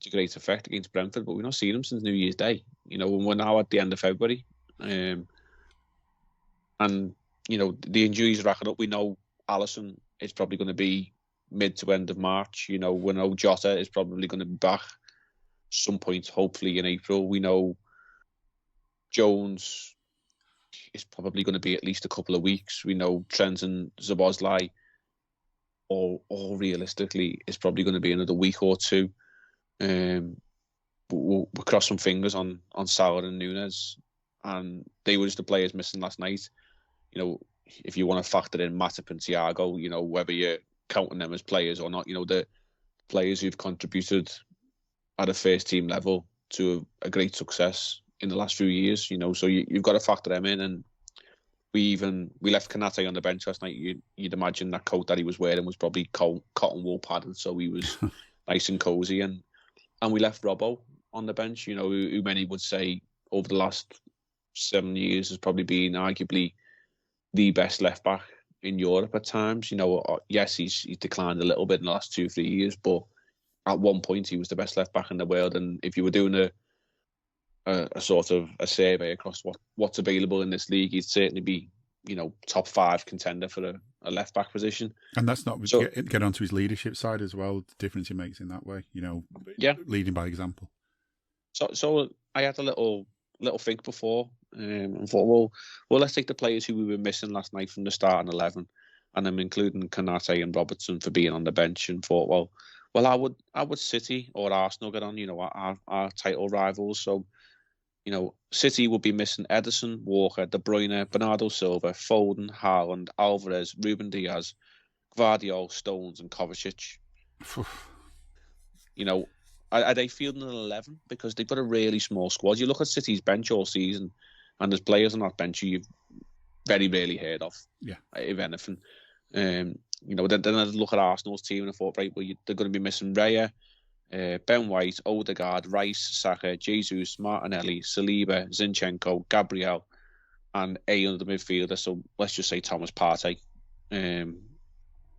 F: to great effect against Brentford, but we've not seen him since New Year's Day. You know, and we're now at the end of February. And, you know, the injuries racking up. We know Alisson is probably going to be mid to end of March. You know, we know Jota is probably going to be back some point, hopefully in April. We know Jones is probably going to be at least a couple of weeks. We know Trent and Szoboszlai, or realistically, is probably going to be another week or 2. We'll cross some fingers on Salah and Núñez, and they were just the players missing last night. You know, if you want to factor in Matip and Thiago, you know, whether you're counting them as players or not, you know, the players who've contributed at a first team level to a great success in the last few years, you know, so you've got to factor them in. And we left Kanate on the bench last night. You'd imagine that coat that he was wearing was probably cotton wool padded, so he was nice and cozy. And we left Robbo on the bench. You know, who many would say over the last 7 years has probably been arguably the best left back in Europe at times. You know, yes, he's declined a little bit in the last 2-3 years, but at one point he was the best left back in the world. And if you were doing a sort of a survey across what's available in this league, he'd certainly be, you know, top 5 contender for a left back position.
E: And that's not get onto his leadership side as well. The difference he makes in that way, you know, leading by example.
F: So I had a little think before, and thought, well, let's take the players who we were missing last night from the starting 11, and I'm including Konate and Robertson for being on the bench, and thought, well, I would City or Arsenal get on, you know, our title rivals. So, you know, City will be missing Ederson, Walker, De Bruyne, Bernardo Silva, Foden, Haaland, Alvarez, Ruben Diaz, Gvardiol, Stones, and Kovacic. You know, are they fielding an 11? Because they've got a really small squad. You look at City's bench all season, and there's players on that bench who you've very rarely heard of, if anything. You know, then I look at Arsenal's team and I thought, right, well, they're going to be missing Raya, Ben White, Odegaard, Rice, Saka, Jesus, Martinelli, Saliba, Zinchenko, Gabriel, and a under the midfielder. So let's just say Thomas Partey. You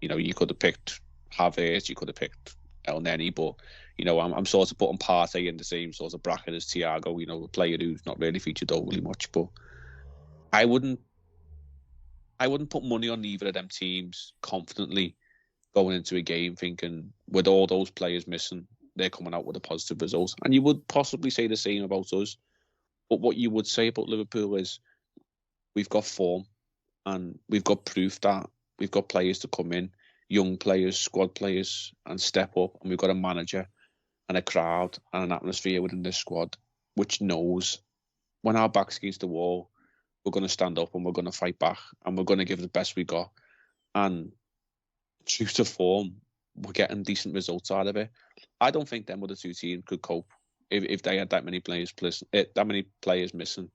F: know, you could have picked Havertz, you could have picked El Neni, but you know, I'm sort of putting Partey in the same sort of bracket as Thiago. You know, a player who's not really featured overly much, but I wouldn't put money on either of them teams confidently going into a game thinking with all those players missing, they're coming out with a positive result. And you would possibly say the same about us. But what you would say about Liverpool is we've got form and we've got proof that we've got players to come in, young players, squad players, and step up. And we've got a manager and a crowd and an atmosphere within this squad which knows when our back's against the wall, we're going to stand up and we're going to fight back and we're going to give the best we got. And true to form, we're getting decent results out of it. I don't think them other two teams could cope if they had that many players missing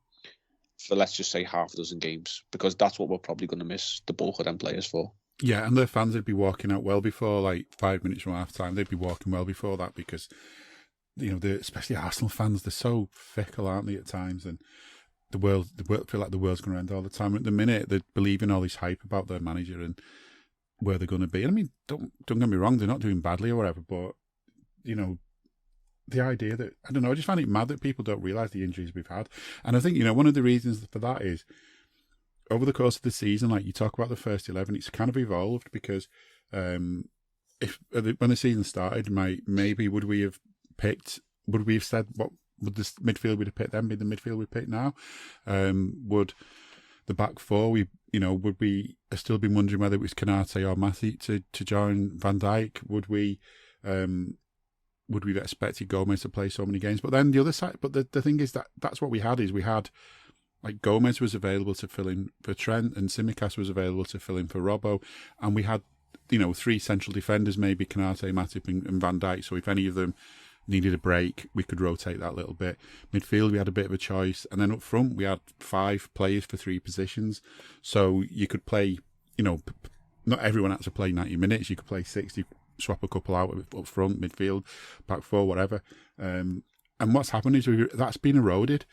F: for, let's just say, half a dozen games, because that's what we're probably going to miss the bulk of them players for.
E: Yeah, and their fans would be walking out well before, like 5 minutes from half time. They'd be walking well before that because, you know, especially Arsenal fans, they're so fickle, aren't they, at times? And the world feel like the world's going to end all the time. At the minute, they believe in all this hype about their manager and where they're going to be. And I mean, don't get me wrong, they're not doing badly or whatever, but, you know, the idea that, I don't know, I just find it mad that people don't realise the injuries we've had. And I think, you know, one of the reasons for that is over the course of the season, like you talk about the first 11, it's kind of evolved because when the season started, maybe would we have said what would this midfield we'd have picked then be the midfield we picked now? Would the back four, would we have still been wondering whether it was Konate or Matip to join Van Dijk? Would we have expected Gomez to play so many games? But then the other side, but the thing is that's what we had like Gomez was available to fill in for Trent and Tsimikas was available to fill in for Robbo, and we had, you know, 3 central defenders, maybe Konate, Matip and Van Dijk. So if any of them needed a break, we could rotate that a little bit. Midfield, we had a bit of a choice. And then up front, we had 5 players for 3 positions. So you could play, you know, not everyone had to play 90 minutes. You could play 60, swap a couple out up front, midfield, back 4, whatever. And what's happened is that's been eroded.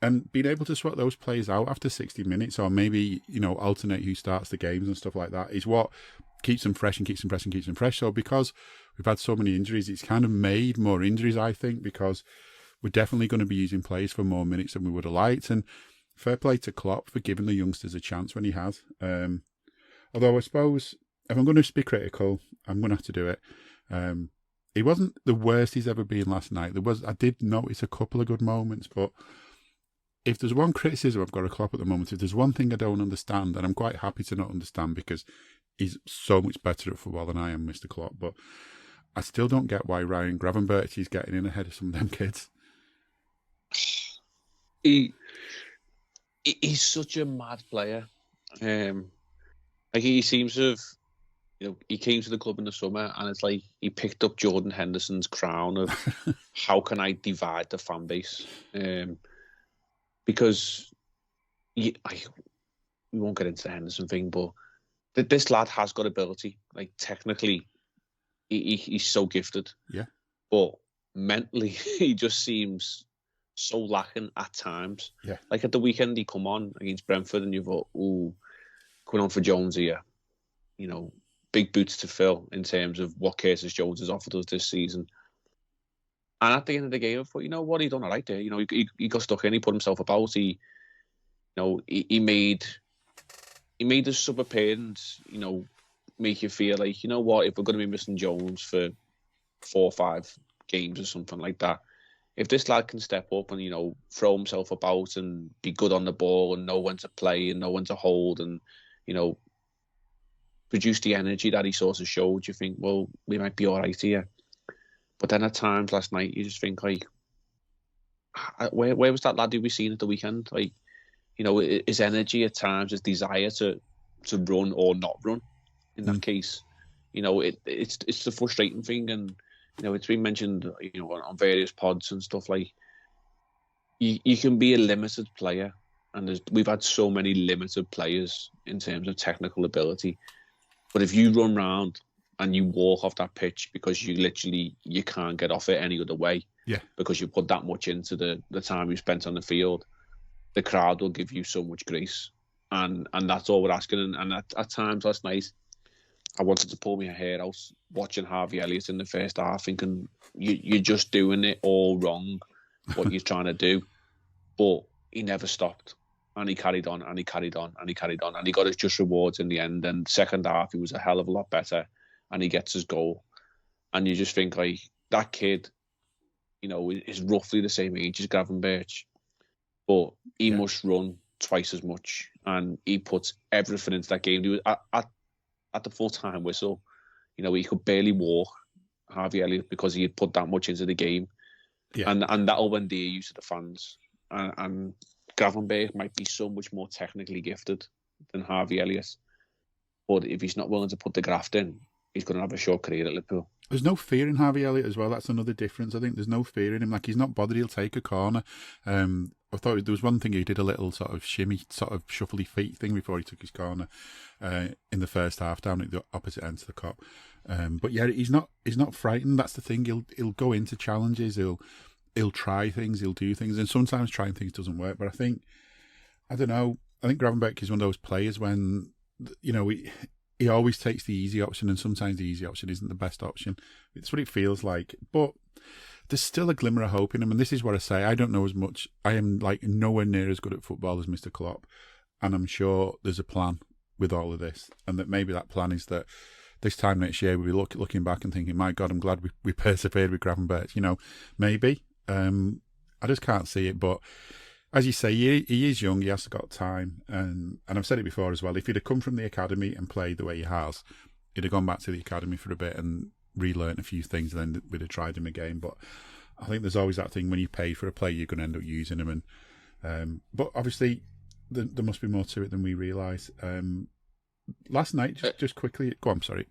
E: And being able to swap those players out after 60 minutes or maybe, you know, alternate who starts the games and stuff like that is what keeps them fresh and keeps them fresh and keeps them fresh. So because we've had so many injuries, it's kind of made more injuries, I think, because we're definitely going to be using players for more minutes than we would have liked. And fair play to Klopp for giving the youngsters a chance when he has. Although I suppose if I'm going to be critical, I'm going to have to do it. It wasn't the worst he's ever been last night. I did notice a couple of good moments, but if there's one criticism I've got of Klopp at the moment, if there's one thing I don't understand, and I'm quite happy to not understand because he's so much better at football than I am, Mr. Klopp, but I still don't get why Ryan Gravenberch is getting in ahead of some of them kids.
F: He's such a mad player. Like he seems to have, you know, he came to the club in the summer and it's like he picked up Jordan Henderson's crown of how can I divide the fan base. Because we won't get into the Henderson thing, but this lad has got ability. Like technically, he's so gifted.
E: Yeah.
F: But mentally, he just seems so lacking at times.
E: Yeah.
F: Like at the weekend, he come on against Brentford, and you thought, "Ooh, coming on for Jones here." You know, big boots to fill in terms of what Curtis Jones has offered us this season. And at the end of the game, I thought, you know what, he done all right there. You know, he got stuck in, he put himself about. He made the sub appearance, you know, make you feel like, you know what, if we're going to be missing Jones for 4 or 5 games or something like that, if this lad can step up and, you know, throw himself about and be good on the ball and know when to play and know when to hold and, you know, produce the energy that he sort of showed, you think, well, we might be all right here. But then at times last night, you just think, like, where was that lad who we seen at the weekend? Like, you know, his energy at times, his desire to run or not run. In that case, you know, it's the frustrating thing, and you know, it's been mentioned, you know, on various pods and stuff. Like, you can be a limited player, and we've had so many limited players in terms of technical ability. But if you run round and you walk off that pitch because you can't get off it any other way, because you put that much into the time you spent on the field, the crowd will give you so much grace, and that's all we're asking. And at times last night, I wanted to pull my hair out watching Harvey Elliott in the first half, thinking you're just doing it all wrong, what you're trying to do. But he never stopped. And he carried on, and he carried on, and he carried on, and he got his just rewards in the end. And second half, he was a hell of a lot better, and he gets his goal. And you just think, like, that kid, you know, is roughly the same age as Gravenberch, but he must run twice as much, and he puts everything into that game. He was at the full-time whistle, you know, he could barely walk, Harvey Elliott, because he had put that much into the game. Yeah. And that'll win the use of the fans. And Gravenberch might be so much more technically gifted than Harvey Elliott, but if he's not willing to put the graft in, he's going to have a short career at Liverpool.
E: There's no fear in Harvey Elliott as well. That's another difference. I think there's no fear in him. Like, he's not bothered. He'll take a corner. I thought there was one thing he did, a little sort of shimmy, sort of shuffly feet thing before he took his corner in the first half down at the opposite end of the Kop. But yeah, he's not frightened. That's the thing. He'll go into challenges. He'll try things. He'll do things, and sometimes trying things doesn't work. But I don't know. I think Gravenberch is one of those players when, you know, he always takes the easy option, and sometimes the easy option isn't the best option. It's what it feels like. But there's still a glimmer of hope in him, and this is what I say. I don't know as much. I am like nowhere near as good at football as Mr. Klopp, and I'm sure there's a plan with all of this, and that maybe that plan is that this time next year we'll be looking back and thinking, my God, I'm glad we persevered with Gravenberch. You know, maybe. I just can't see it, but as you say, he is young, he has got time, and I've said it before as well, if he'd have come from the academy and played the way he has, he'd have gone back to the academy for a bit and relearned a few things, and then we'd have tried him again. But I think there's always that thing, when you pay for a player, you're going to end up using him, and but obviously there must be more to it than we realise. Last night, just quickly, go on, sorry.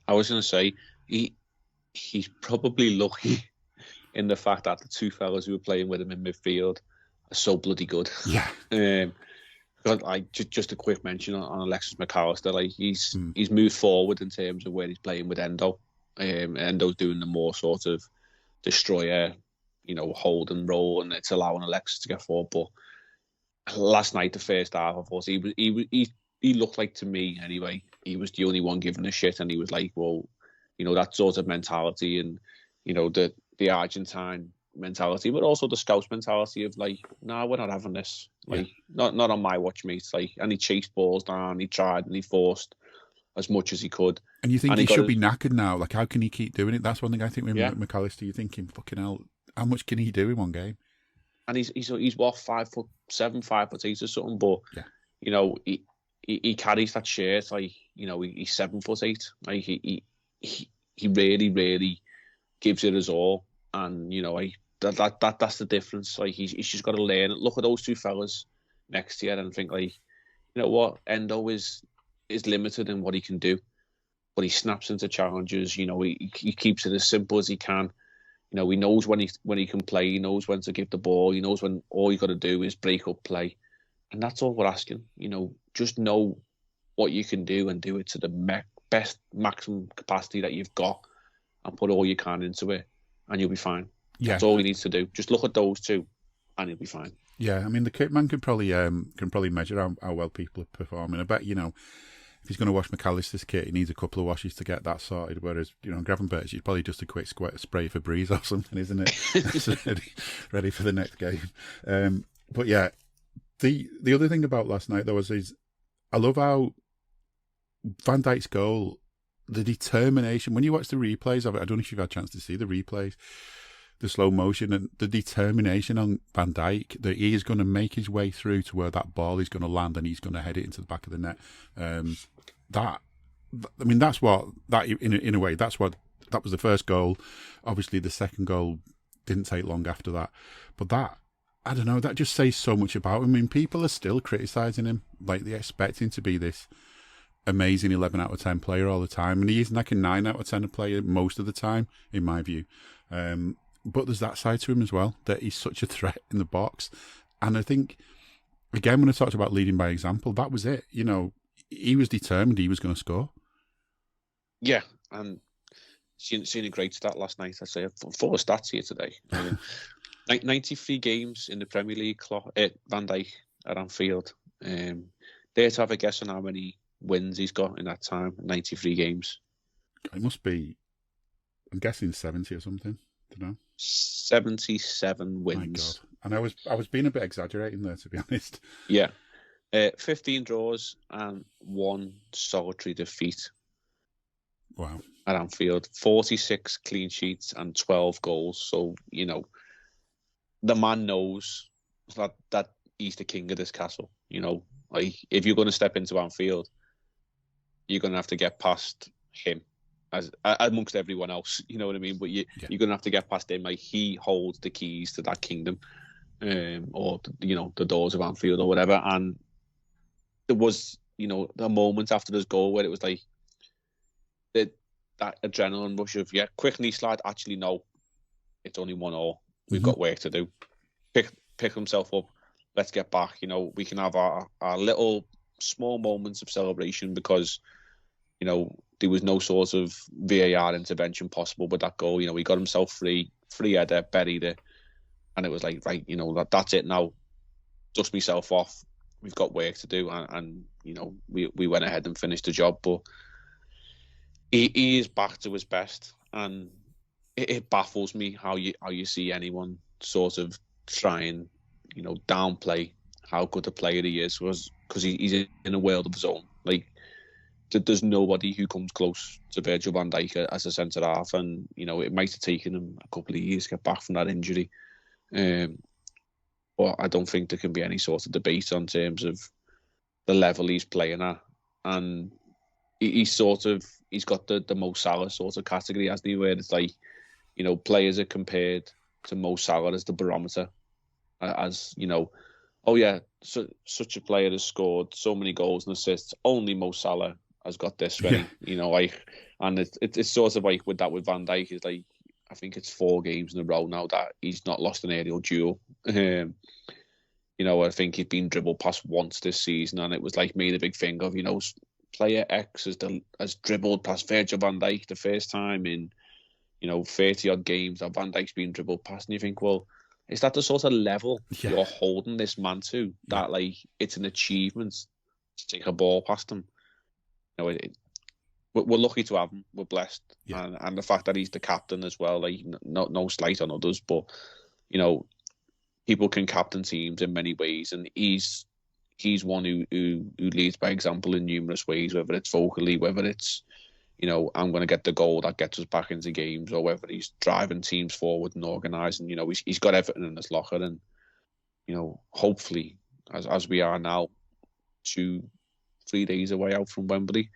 F: I was going to say, he's probably lucky in the fact that the two fellas who were playing with him in midfield are so bloody good.
E: Yeah.
F: But like just a quick mention on Alexis McAllister, like he's moved forward in terms of where he's playing with Endo. Endo's doing the more sort of destroyer, you know, hold and roll, and it's allowing Alexis to get forward. But last night, the first half, of course, he looked like, to me anyway, he was the only one giving a shit, and he was like, well, you know, that sort of mentality, and you know, the Argentine mentality, but also the Scouse mentality of like, nah, we're not having this. Like, not on my watch, mate. Like, and he chased balls down, he tried and he forced as much as he could.
E: And you think he should be knackered now? Like, how can he keep doing it? That's one thing I think with McAllister. You're thinking, fucking hell, how much can he do in one game?
F: And he's what, 5'7", 5'8" or something. But you know, he carries that shirt like, you know, he's 7'8". Like he really gives it his all, and you know, that's the difference. Like, he's just got to learn. Look at those two fellas next year and think, like, you know what, Endo is limited in what he can do, but he snaps into challenges. You know, he keeps it as simple as he can. You know, he knows when he can play. He knows when to give the ball. He knows when all you got to do is break up play, and that's all we're asking. You know, just know what you can do and do it to the best maximum capacity that you've got, and put all you can into it. and you'll be fine.
E: Yeah.
F: That's all he needs to do. Just look at those two, and he'll be fine.
E: Yeah, I mean, the kit man can probably measure how well people are performing. I bet, if he's going to wash McAllister's kit, he needs a couple of washes to get that sorted. Whereas, Gravenberch, he's probably just a quick spray for breeze or something, isn't it? ready for the next game. But yeah, the other thing about last night, though, is I love how Van Dijk's goal, the determination, when you watch the replays of it, I don't know if you've had a chance to see the replays, the slow motion and the determination on Van Dijk that he is going to make his way through to where that ball is going to land and he's going to head it into the back of the net. That's what that in a way that was the first goal. Obviously, the second goal didn't take long after that, but that, I don't know, that just says so much about him. I mean, people are still criticising him, like they expect him to be this amazing 11 out of 10 player all the time, and he is like a 9 out of 10 player most of the time, in my view. But there's that side to him as well, that he's such a threat in the box. And I think, again, when I talked about leading by example, that was it. He was determined he was going to score.
F: Yeah, and seen a great stat last night. I say full of stats here today. 93 games in the Premier League, Van Dijk at Anfield. Dare to have a guess on how many wins he's got in that time? 93 games.
E: It must be, I'm guessing 70 or something. I don't know.
F: 77 wins.
E: My God. And I was being a bit exaggerating there, to be honest.
F: Yeah. 15 draws and 1 solitary defeat.
E: Wow.
F: At Anfield. 46 clean sheets and 12 goals. So, the man knows that he's the king of this castle. Like, if you're going to step into Anfield, you're going to have to get past him. As amongst everyone else, you know what I mean? But you're going to have to get past him. Like, he holds the keys to that kingdom, or the doors of Anfield or whatever. And there was, a moment after this goal where it was like that adrenaline rush of quick knee slide. Actually, no, it's only 1-1. We've got work to do. Pick himself up. Let's get back. We can have our little small moments of celebration because, there was no sort of VAR intervention possible with that goal. He got himself free header, buried it, and it was like, right, that's it now. Dust myself off. We've got work to do, and we went ahead and finished the job. But he is back to his best, and it baffles me how you see anyone sort of try and downplay how good a player he is, because he's in a world of his own. Like, there's nobody who comes close to Virgil van Dijk as a centre half, and it might have taken him a couple of years to get back from that injury. But I don't think there can be any sort of debate on terms of the level he's playing at, and he's got the Mo Salah sort of category, hasn't he? Where it's like, players are compared to Mo Salah as the barometer, as such a player has scored so many goals and assists. Only Mo Salah has got this ready, and it's sort of like with Van Dijk, is like, I think it's 4 games in a row now that he's not lost an aerial duel. I think he's been dribbled past once this season, and it was like made a big thing of, player X has dribbled past Virgil van Dijk the first time in 30 odd games that Van Dijk's been dribbled past, and you think, well, is that the sort of level you're holding this man to? That like it's an achievement to take a ball past him. We're lucky to have him. We're blessed, and the fact that he's the captain as well. Like, no slight on others, but people can captain teams in many ways, and he's one who leads by example in numerous ways. Whether it's vocally, whether it's I'm going to get the goal that gets us back into games, or whether he's driving teams forward and organising. He's got everything in his locker, and hopefully, as we are now, 2-3 days away out from Wembley,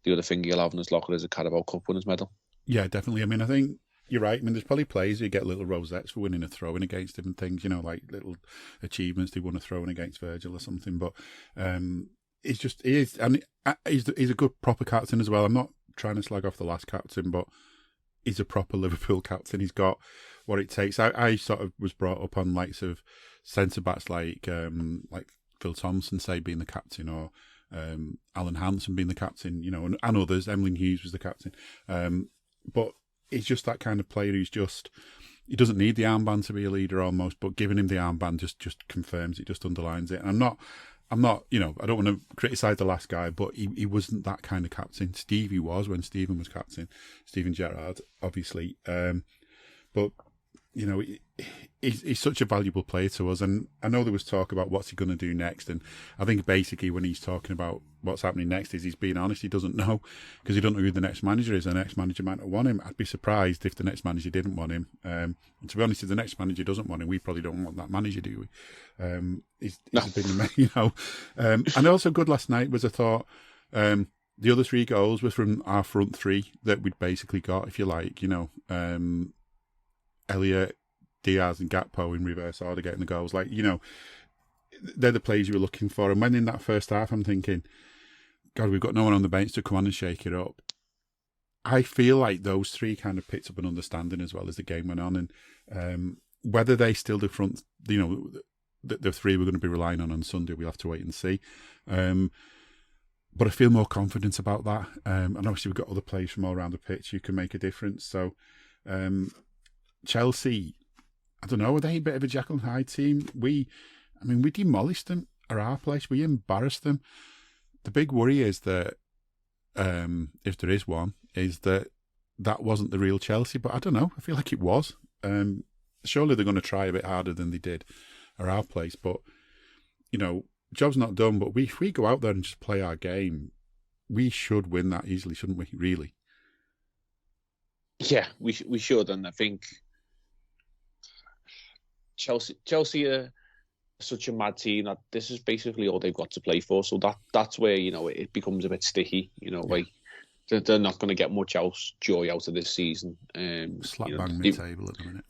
F: the other thing he'll have in his locker is a Carabao Cup winner's medal. Yeah,
E: definitely. I mean, I think you're right. I mean, there's probably players who get little rosettes for winning a throw-in against different things, like little achievements. They won a throw-in against Virgil or something. But he's a good proper captain as well. I'm not trying to slag off the last captain, but he's a proper Liverpool captain. He's got what it takes. I sort of was brought up on likes of centre-backs like Phil Thompson, say, being the captain, or Alan Hansen being the captain, and others. Emlyn Hughes was the captain. But he's just that kind of player who's just, he doesn't need the armband to be a leader almost, but giving him the armband just confirms it, just underlines it. And I'm not, I don't want to criticise the last guy, but he wasn't that kind of captain. Stevie was when Stephen was captain, Stephen Gerrard, obviously. But, he's such a valuable player to us. And I know there was talk about what's he going to do next. And I think basically when he's talking about what's happening next is he's being honest. He doesn't know, because he doesn't know who the next manager is. The next manager might not want him. I'd be surprised if the next manager didn't want him. And to be honest, if the next manager doesn't want him, we probably don't want that manager, do we? He's been, and also good last night was, I thought, the other 3 goals were from our front 3 that we'd basically got, if you like, Elliott, Diaz and Gakpo in reverse order getting the goals. Like, they're the players you were looking for. And when in that first half, I'm thinking, God, we've got no one on the bench to come on and shake it up. I feel like those 3 kind of picked up an understanding as well as the game went on. And whether they still the front, the 3 we're going to be relying on Sunday, we'll have to wait and see. But I feel more confident about that. And obviously we've got other players from all around the pitch who can make a difference. So Chelsea, I don't know, are they a bit of a Jekyll and Hyde team? We demolished them at our place. We embarrassed them. The big worry is that, if there is one, is that wasn't the real Chelsea. But I don't know. I feel like it was. Surely they're going to try a bit harder than they did at our place. But, job's not done. But if we go out there and just play our game, we should win that easily, shouldn't we, really?
F: Yeah, we should. And I think Chelsea are such a mad team that this is basically all they've got to play for. So that's where, it becomes a bit sticky. Like they're not going to get much else joy out of this season.
E: Slap bang mid-table at the minute.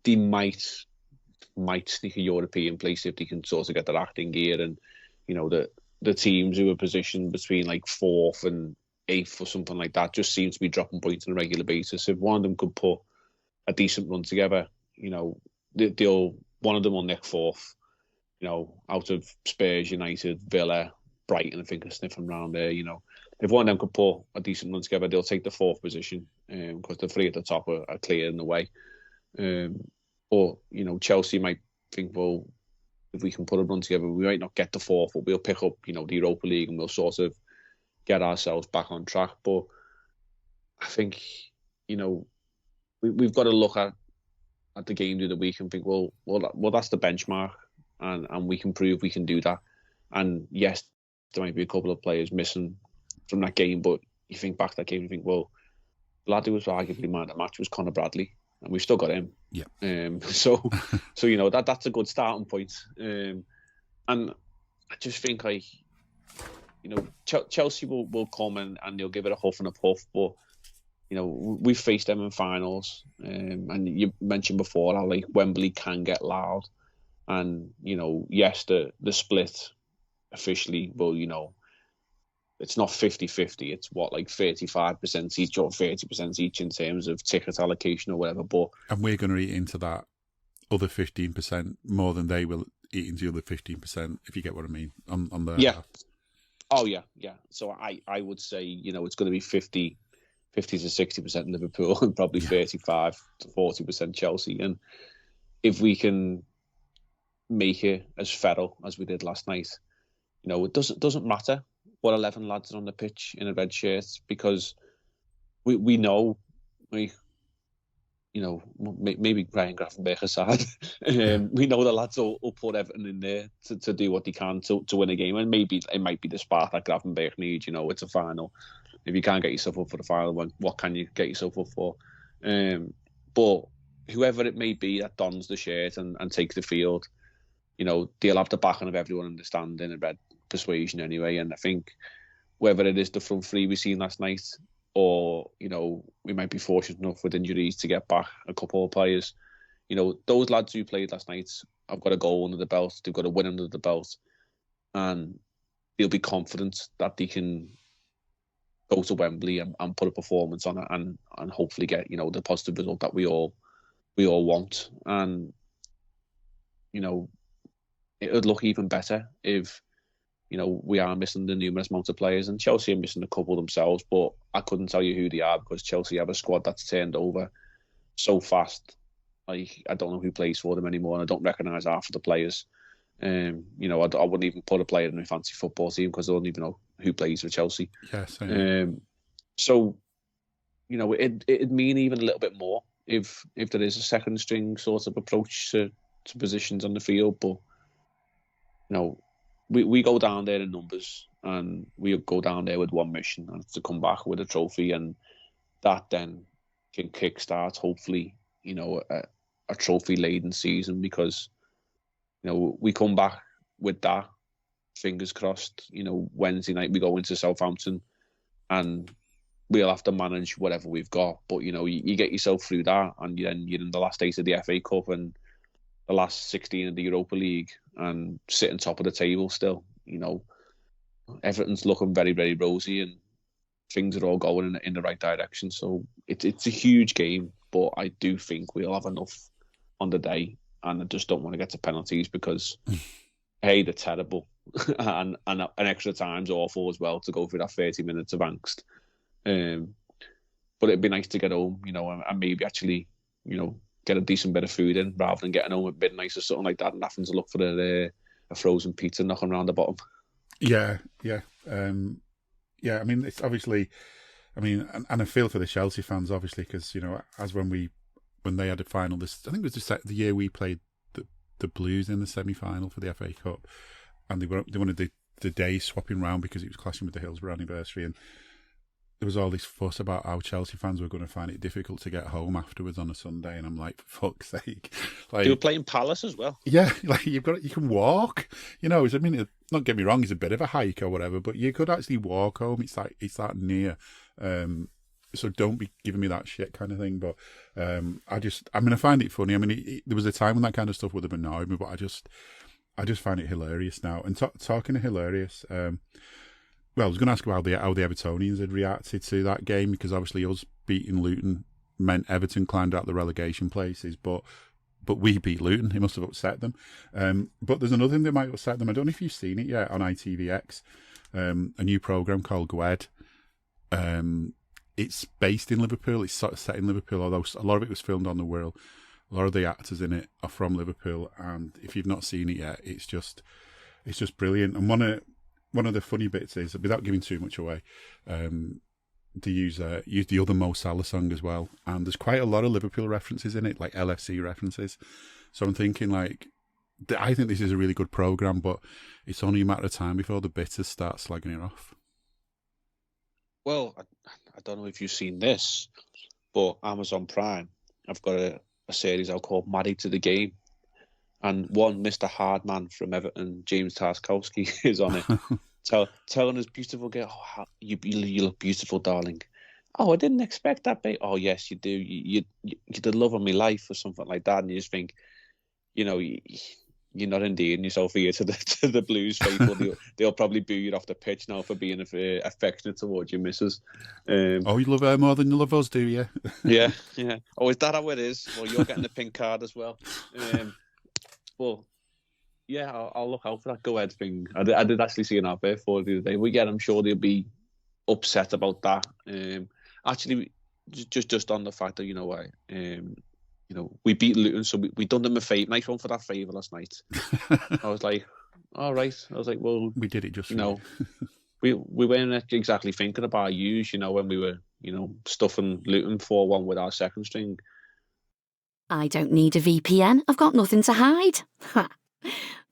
F: They might sneak a European place if they can sort of get their act in gear. And, the teams who are positioned between like 4th and 8th or something like that just seem to be dropping points on a regular basis. If one of them could put a decent run together, they'll one of them will nick 4th, out of Spurs, United, Villa, Brighton, I think are sniffing around there. If one of them could put a decent run together, they'll take the 4th position because the 3 at the top are clear in the way. Or Chelsea might think, well, if we can put a run together, we might not get the 4th, but we'll pick up the Europa League and we'll sort of get ourselves back on track. But I think we've got to look at the game of the week and think, well, that's the benchmark, and we can prove we can do that. And yes, there might be a couple of players missing from that game, but you think back to that game and think, well, the lad who was arguably man of the match was Conor Bradley, and we've still got him.
E: Yeah.
F: So that's a good starting point. And I just think Chelsea will come and they'll give it a huff and a puff, but we've faced them in finals, and you mentioned before how like Wembley can get loud, and yes, the split officially, well, it's not 50-50, it's what, like 35% each or 30% each in terms of ticket allocation or whatever. But
E: and we're going to eat into that other 15% more than they will eat into the other 15%, if you get what I mean, on their half.
F: Oh yeah. So I would say it's going to be 50 to 60% Liverpool and probably 35 to 40% Chelsea. And if we can make it as feral as we did last night, it doesn't matter what 11 lads are on the pitch in a red shirt, because we know, maybe Brian Grafenberg aside, we know the lads will put everything in there to do what they can to win a game. And maybe it might be the spark that Grafenberg needs. It's a final. If you can't get yourself up for the final one, what can you get yourself up for? But whoever it may be that dons the shirt and takes the field, they'll have the backing of everyone in the stand in a red persuasion anyway. And I think whether it is the front 3 we've seen last night, or we might be fortunate enough with injuries to get back a couple of players, those lads who played last night have got a goal under the belt, they've got a win under the belt, and they'll be confident that they can go to Wembley and put a performance on it and hopefully get the positive result that we all want. And it would look even better if we are missing the numerous amount of players, and Chelsea are missing a couple themselves, but I couldn't tell you who they are because Chelsea have a squad that's turned over so fast. Like, I don't know who plays for them anymore, and I don't recognise half of the players. I wouldn't even put a player in my fancy football team because I don't even know who plays for Chelsea.
E: Yes.
F: So, it'd mean even a little bit more if there is a second string sort of approach to positions on the field. But, we go down there in numbers, and we go down there with one mission, and it's to come back with a trophy, and that then can kickstart, hopefully, a trophy-laden season, because, we come back with that, fingers crossed, Wednesday night we go into Southampton, and we'll have to manage whatever we've got. But, you get yourself through that, and then you're in the last 8 of the FA Cup and the last 16 of the Europa League, and sitting top of the table still. Everything's looking very, very rosy, and things are all going in the right direction. So it's a huge game, but I do think we'll have enough on the day, and I just don't want to get to penalties because, A, they're terrible, and an extra time's awful as well to go through that 30 minutes of angst. But it'd be nice to get home, and maybe actually, get a decent bit of food in rather than getting home a bit nice or something like that and having to look for a frozen pizza knocking around the bottom. Yeah.
E: I mean, it's obviously, and I feel for the Chelsea fans, obviously, because, as when they had a final, I think it was the year we played the Blues in the semi-final for the FA Cup, and they wanted the days swapping round because it was clashing with the Hillsborough anniversary, and there was all this fuss about how Chelsea fans were going to find it difficult to get home afterwards on a Sunday, and I'm like, for fuck's sake! Like,
F: they were playing Palace as well.
E: Yeah, like you can walk. Not get me wrong, it's a bit of a hike or whatever, but you could actually walk home. It's that near. So don't be giving me that shit kind of thing. But I find it funny. There was a time when that kind of stuff would have annoyed me, but I just find it hilarious now. And talking of hilarious. Well, I was going to ask about how the Evertonians had reacted to that game, because obviously us beating Luton meant Everton climbed out the relegation places, but we beat Luton. It must have upset them. But there's another thing that might upset them. I don't know if you've seen it yet on ITVX, a new programme called Gwed. It's based in Liverpool. It's sort of set in Liverpool, although a lot of it was filmed on the Wirral. A lot of the actors in it are from Liverpool, and if you've not seen it yet, it's just brilliant. And one of the funny bits is, without giving too much away, they use the other Mo Salah song as well, and there's quite a lot of Liverpool references in it, like LFC references. So I'm thinking, I think this is a really good programme, but it's only a matter of time before the bitters start slagging it off.
F: Well, I don't know if you've seen this, but Amazon Prime, I've got a series out called Married to the Game. And one Mr. Hardman from Everton, James Tarkowski, is on it, telling his beautiful girl, "Oh, you look beautiful, darling." "Oh, I didn't expect that, babe." "Oh, yes, you do. You're the love of my life," or something like that. And you just think, you're not endearing yourself here to the Blues faithful. They'll probably boo you off the pitch now for being affectionate towards your missus.
E: You love her more than you love us, do you?
F: Yeah. Oh, is that how it is? Well, you're getting the pink card as well. Well, yeah, I'll look out for that go-ahead thing. I did actually see an advert for it the other day. But yeah, I'm sure they'll be upset about that. Actually, just on the fact that, we beat Luton, so we done them a favour. Nice one for that favour last night. I was like, all right. I was like, well,
E: we did it just
F: we weren't exactly thinking about you, when we were, stuffing Luton 4-1 with our second string.
I: I don't need a VPN. I've got nothing to hide.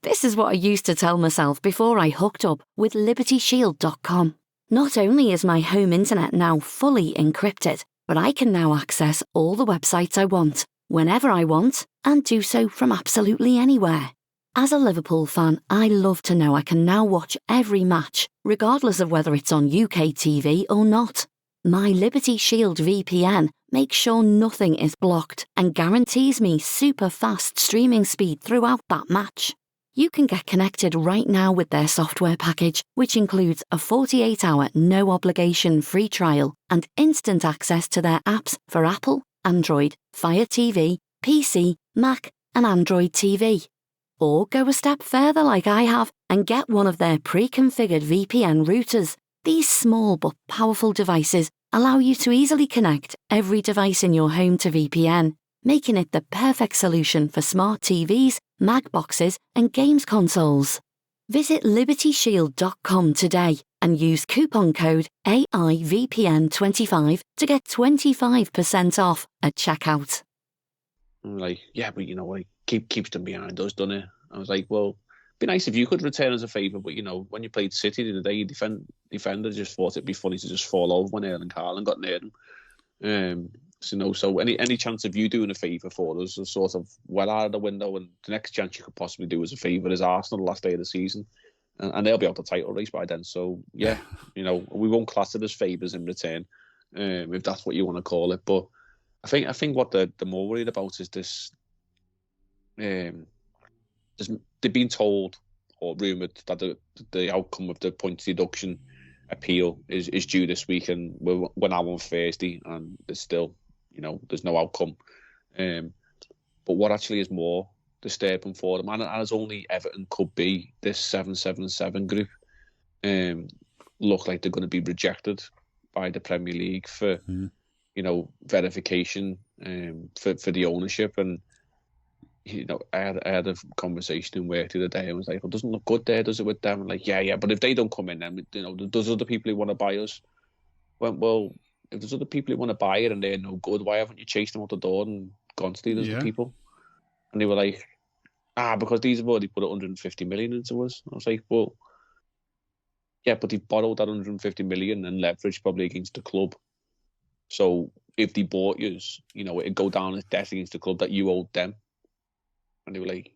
I: This is what I used to tell myself before I hooked up with LibertyShield.com. Not only is my home internet now fully encrypted, but I can now access all the websites I want, whenever I want, and do so from absolutely anywhere. As a Liverpool fan, I love to know I can now watch every match, regardless of whether it's on UK TV or not. My Liberty Shield VPN makes sure nothing is blocked and guarantees me super fast streaming speed throughout that match. You can get connected right now with their software package, which includes a 48-hour no-obligation free trial and instant access to their apps for Apple, Android, Fire TV, PC, Mac and Android TV. Or go a step further like I have and get one of their pre-configured VPN routers. These small but powerful devices allow you to easily connect every device in your home to VPN, making it the perfect solution for smart TVs, Mac boxes, and games consoles. Visit libertyshield.com today and use coupon code AIVPN25 to get 25% off at checkout.
F: I'm like, yeah, but like keeps them behind us, doesn't it? I was like, well, it'd be nice if you could return us a favour, but when you played City the other day, defender just thought it'd be funny to just fall over when Erling Haaland got near him. So any chance of you doing a favour for us is sort of well out of the window, and the next chance you could possibly do us a favour is Arsenal the last day of the season, and they'll be out the title race by then. So yeah, we won't class it as favours in return, if that's what you want to call it. But I think what they're more worried about is this. They've been told or rumoured that the outcome of the points deduction appeal is due this week, and we're now on Thursday, and there's still, there's no outcome. But what actually is more disturbing for them, and as only Everton could be, this 777 group look like they're going to be rejected by the Premier League for, verification for the ownership. And I had a conversation in work the other day. I was like, "Well, it doesn't look good there, does it, with them?" And like, yeah. But if they don't come in, then there's other people who want to buy us. Well, if there's other people who want to buy it and they're no good, why haven't you chased them out the door and gone to these other people? And they were like, because these have already put 150 million into us. I was like, well, yeah, but they've borrowed that 150 million and leveraged probably against the club. So if they bought you, it'd go down as debt against the club that you owed them. And they were like,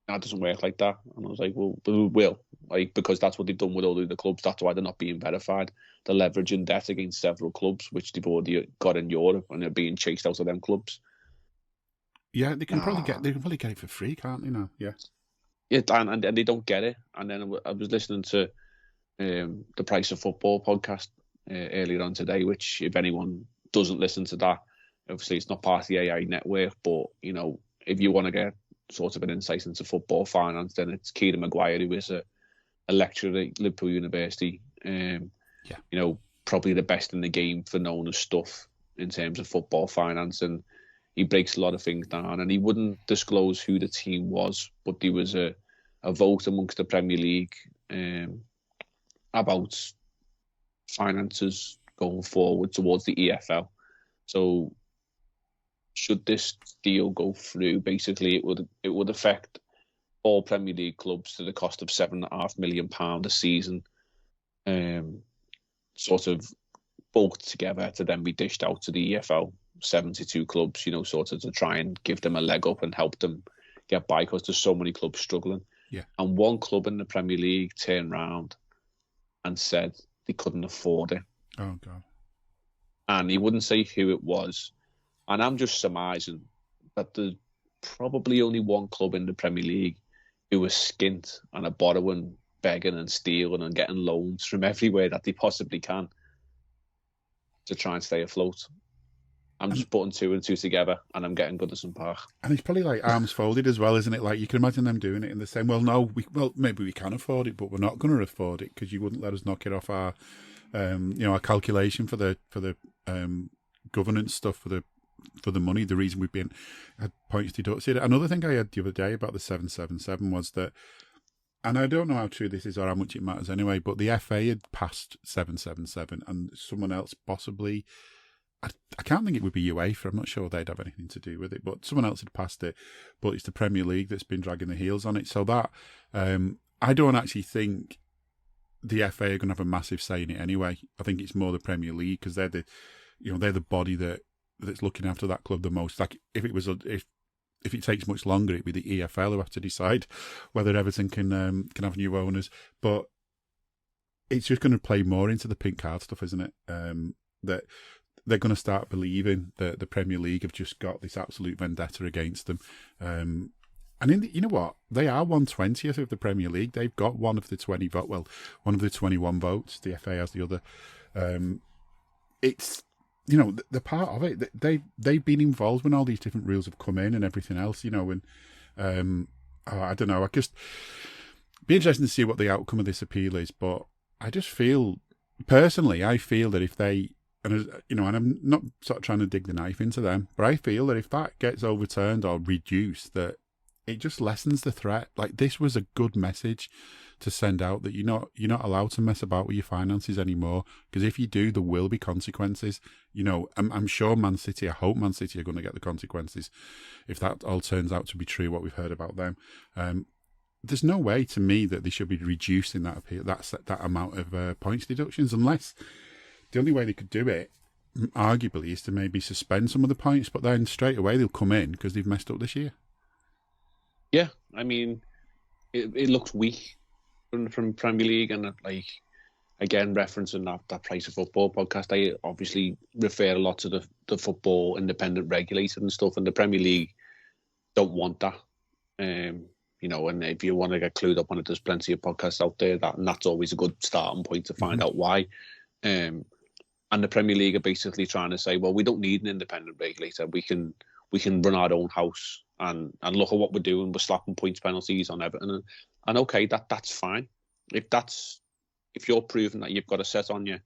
F: "That doesn't work like that." And I was like, "Well, we will, because that's what they've done with all the other clubs. That's why they're not being verified. They're leveraging debt against several clubs, which they've already got in Europe, and they're being chased out of them clubs."
E: Yeah, they can probably get it for free, can't they? Now, yeah,
F: and they don't get it. And then I was listening to the Price of Football podcast earlier on today, which if anyone doesn't listen to that, obviously it's not part of the AI network, but if you want to get sort of an insight into football finance, then it's Kieran Maguire, who is a lecturer at Liverpool University. Probably the best in the game for knowing his stuff in terms of football finance, and he breaks a lot of things down. And he wouldn't disclose who the team was, but there was a vote amongst the Premier League about finances going forward towards the EFL. So should this deal go through, basically it would affect all Premier League clubs to the cost of £7.5 million a season, sort of bulked together to then be dished out to the EFL 72 clubs, sort of to try and give them a leg up and help them get by, because there's so many clubs struggling.
E: Yeah.
F: And one club in the Premier League turned round and said they couldn't afford it.
E: Oh, God.
F: And he wouldn't say who it was. And I'm just surmising that there's probably only one club in the Premier League who is skint and are borrowing, begging and stealing and getting loans from everywhere that they possibly can to try and stay afloat. I'm just putting two and two together, and I'm getting Goodison Park.
E: And it's probably like arms folded as well, isn't it? Like, you can imagine them doing it in the same, maybe we can afford it, but we're not going to afford it because you wouldn't let us knock it off our, our calculation for the governance stuff, for the money. The reason we've had points deducted. Another thing I had the other day about the 777 was that, and I don't know how true this is or how much it matters anyway, but the FA had passed 777 and someone else possibly, I can't think it would be UEFA, I'm not sure they'd have anything to do with it, but someone else had passed it, but it's the Premier League that's been dragging the heels on it. So that, I don't actually think the FA are going to have a massive say in it anyway. I think it's more the Premier League, because they're the body that's looking after that club the most. Like, if it takes much longer, it'd be the EFL who have to decide whether Everton can have new owners. But it's just going to play more into the pink card stuff, isn't it? That they're going to start believing that the Premier League have just got this absolute vendetta against them. And you know what? They are 1/20th of the Premier League. They've got one of the 20 one of the 21 votes. The FA has the other. It's, they're part of it. They've been involved when all these different rules have come in and everything else, and I don't know. I just be interesting to see what the outcome of this appeal is. But I just feel, personally, I feel that if they, and I'm not sort of trying to dig the knife into them, but I feel that if that gets overturned or reduced, that it just lessens the threat. Like, this was a good message to send out, that you're not allowed to mess about with your finances anymore, because if you do, there will be consequences. I'm sure Man City, I hope Man City are going to get the consequences if that all turns out to be true, what we've heard about them. There's no way to me that they should be reducing that appeal, that amount of points deductions, unless the only way they could do it, arguably, is to maybe suspend some of the points, but then straight away they'll come in because they've messed up this year.
F: Yeah, I mean, it looks weak from Premier League, and again, referencing that Price of Football podcast, I obviously refer a lot to the football independent regulator and stuff, and the Premier League don't want that. And if you want to get clued up on it, there's plenty of podcasts out there, and that's always a good starting point to find out why. And the Premier League are basically trying to say, well, we don't need an independent regulator. We can run our own house and look at what we're doing. We're slapping points penalties on Everton, and okay, that's fine. If you're proving that you've got a set on you,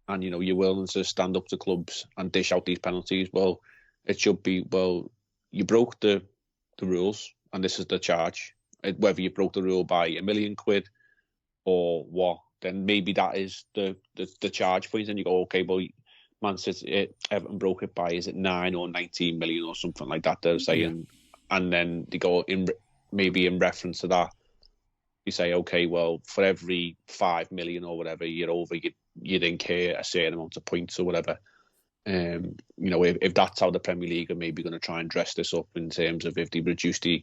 F: and you're willing to stand up to clubs and dish out these penalties, well, it should be, well, you broke the rules, and this is the charge. Whether you broke the rule by £1 million or what, then maybe that is the charge point, and you go, okay, well, Man City, Everton broke it by, is it 9 or 19 million or something like that, they're saying. And then they go, in reference to that, you say, okay, well, for every 5 million or whatever you're over, you didn't care a certain amount of points or whatever. If that's how the Premier League are maybe going to try and dress this up, in terms of if they reduce the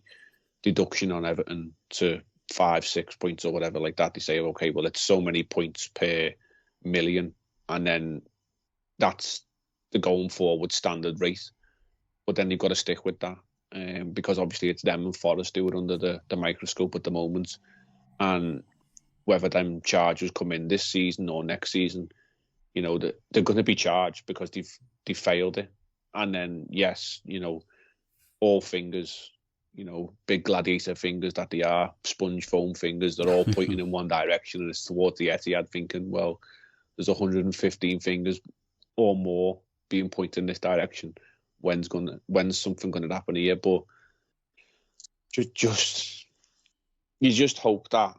F: deduction on Everton to 5-6 points or whatever like that, they say, okay, well, it's so many points per million, and then that's the going forward standard rate. But then you've got to stick with that, because obviously it's them and Forest do it under the microscope at the moment, and whether them charges come in this season or next season, they're going to be charged because they've failed it. And then, yes, all fingers, big gladiator fingers that they are, sponge foam fingers, they're all pointing in one direction, and it's towards the Etihad, thinking, well, there's 115 fingers or more being pointed in this direction. When's something going to happen here? But you just hope that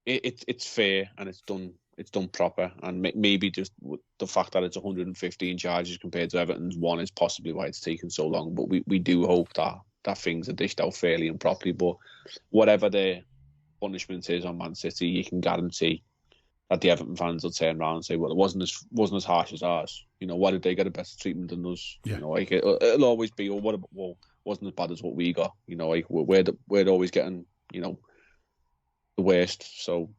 F: it's fair and it's done proper, and maybe just the fact that it's 115 charges compared to Everton's one is possibly why it's taken so long. But we do hope that things are dished out fairly and properly. But whatever the punishment is on Man City, you can guarantee that the Everton fans will turn around and say, well, it wasn't as harsh as ours. Why did they get a better treatment than us?
E: Yeah.
F: It'll always be, wasn't as bad as what we got. We're always getting, the worst. So,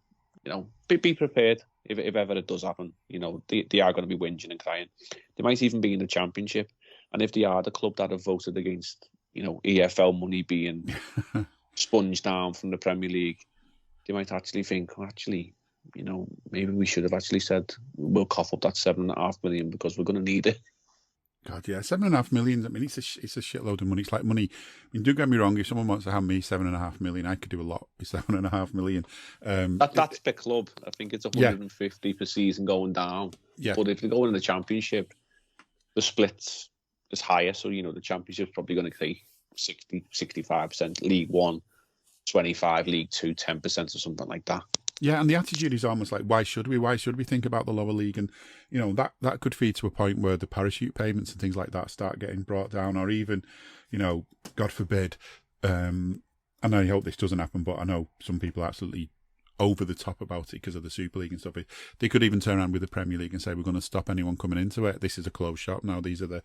F: be prepared if ever it does happen. They are going to be whinging and crying. They might even be in the Championship. And if they are the club that have voted against, EFL money being sponged down from the Premier League, they might actually think, maybe we should have actually said we'll cough up that 7.5 million because we're going to need it.
E: God, yeah, 7.5 million. I mean, it's a shitload of money. It's like money. I mean, don't get me wrong. If someone wants to hand me 7.5 million, I could do a lot with 7.5 million.
F: That's per club. I think it's 150 per season going down.
E: Yeah.
F: But if they go in the Championship, the splits is higher. So the Championship's probably going to take 65%. League One, 25%. League Two, 10% or something like that.
E: Yeah, and the attitude is almost like, why should we? Why should we think about the lower league? And, that could feed to a point where the parachute payments and things like that start getting brought down, or even, God forbid, and I hope this doesn't happen, but I know some people are absolutely over the top about it because of the Super League and stuff. They could even turn around with the Premier League and say, we're going to stop anyone coming into it. This is a closed shop now. These are the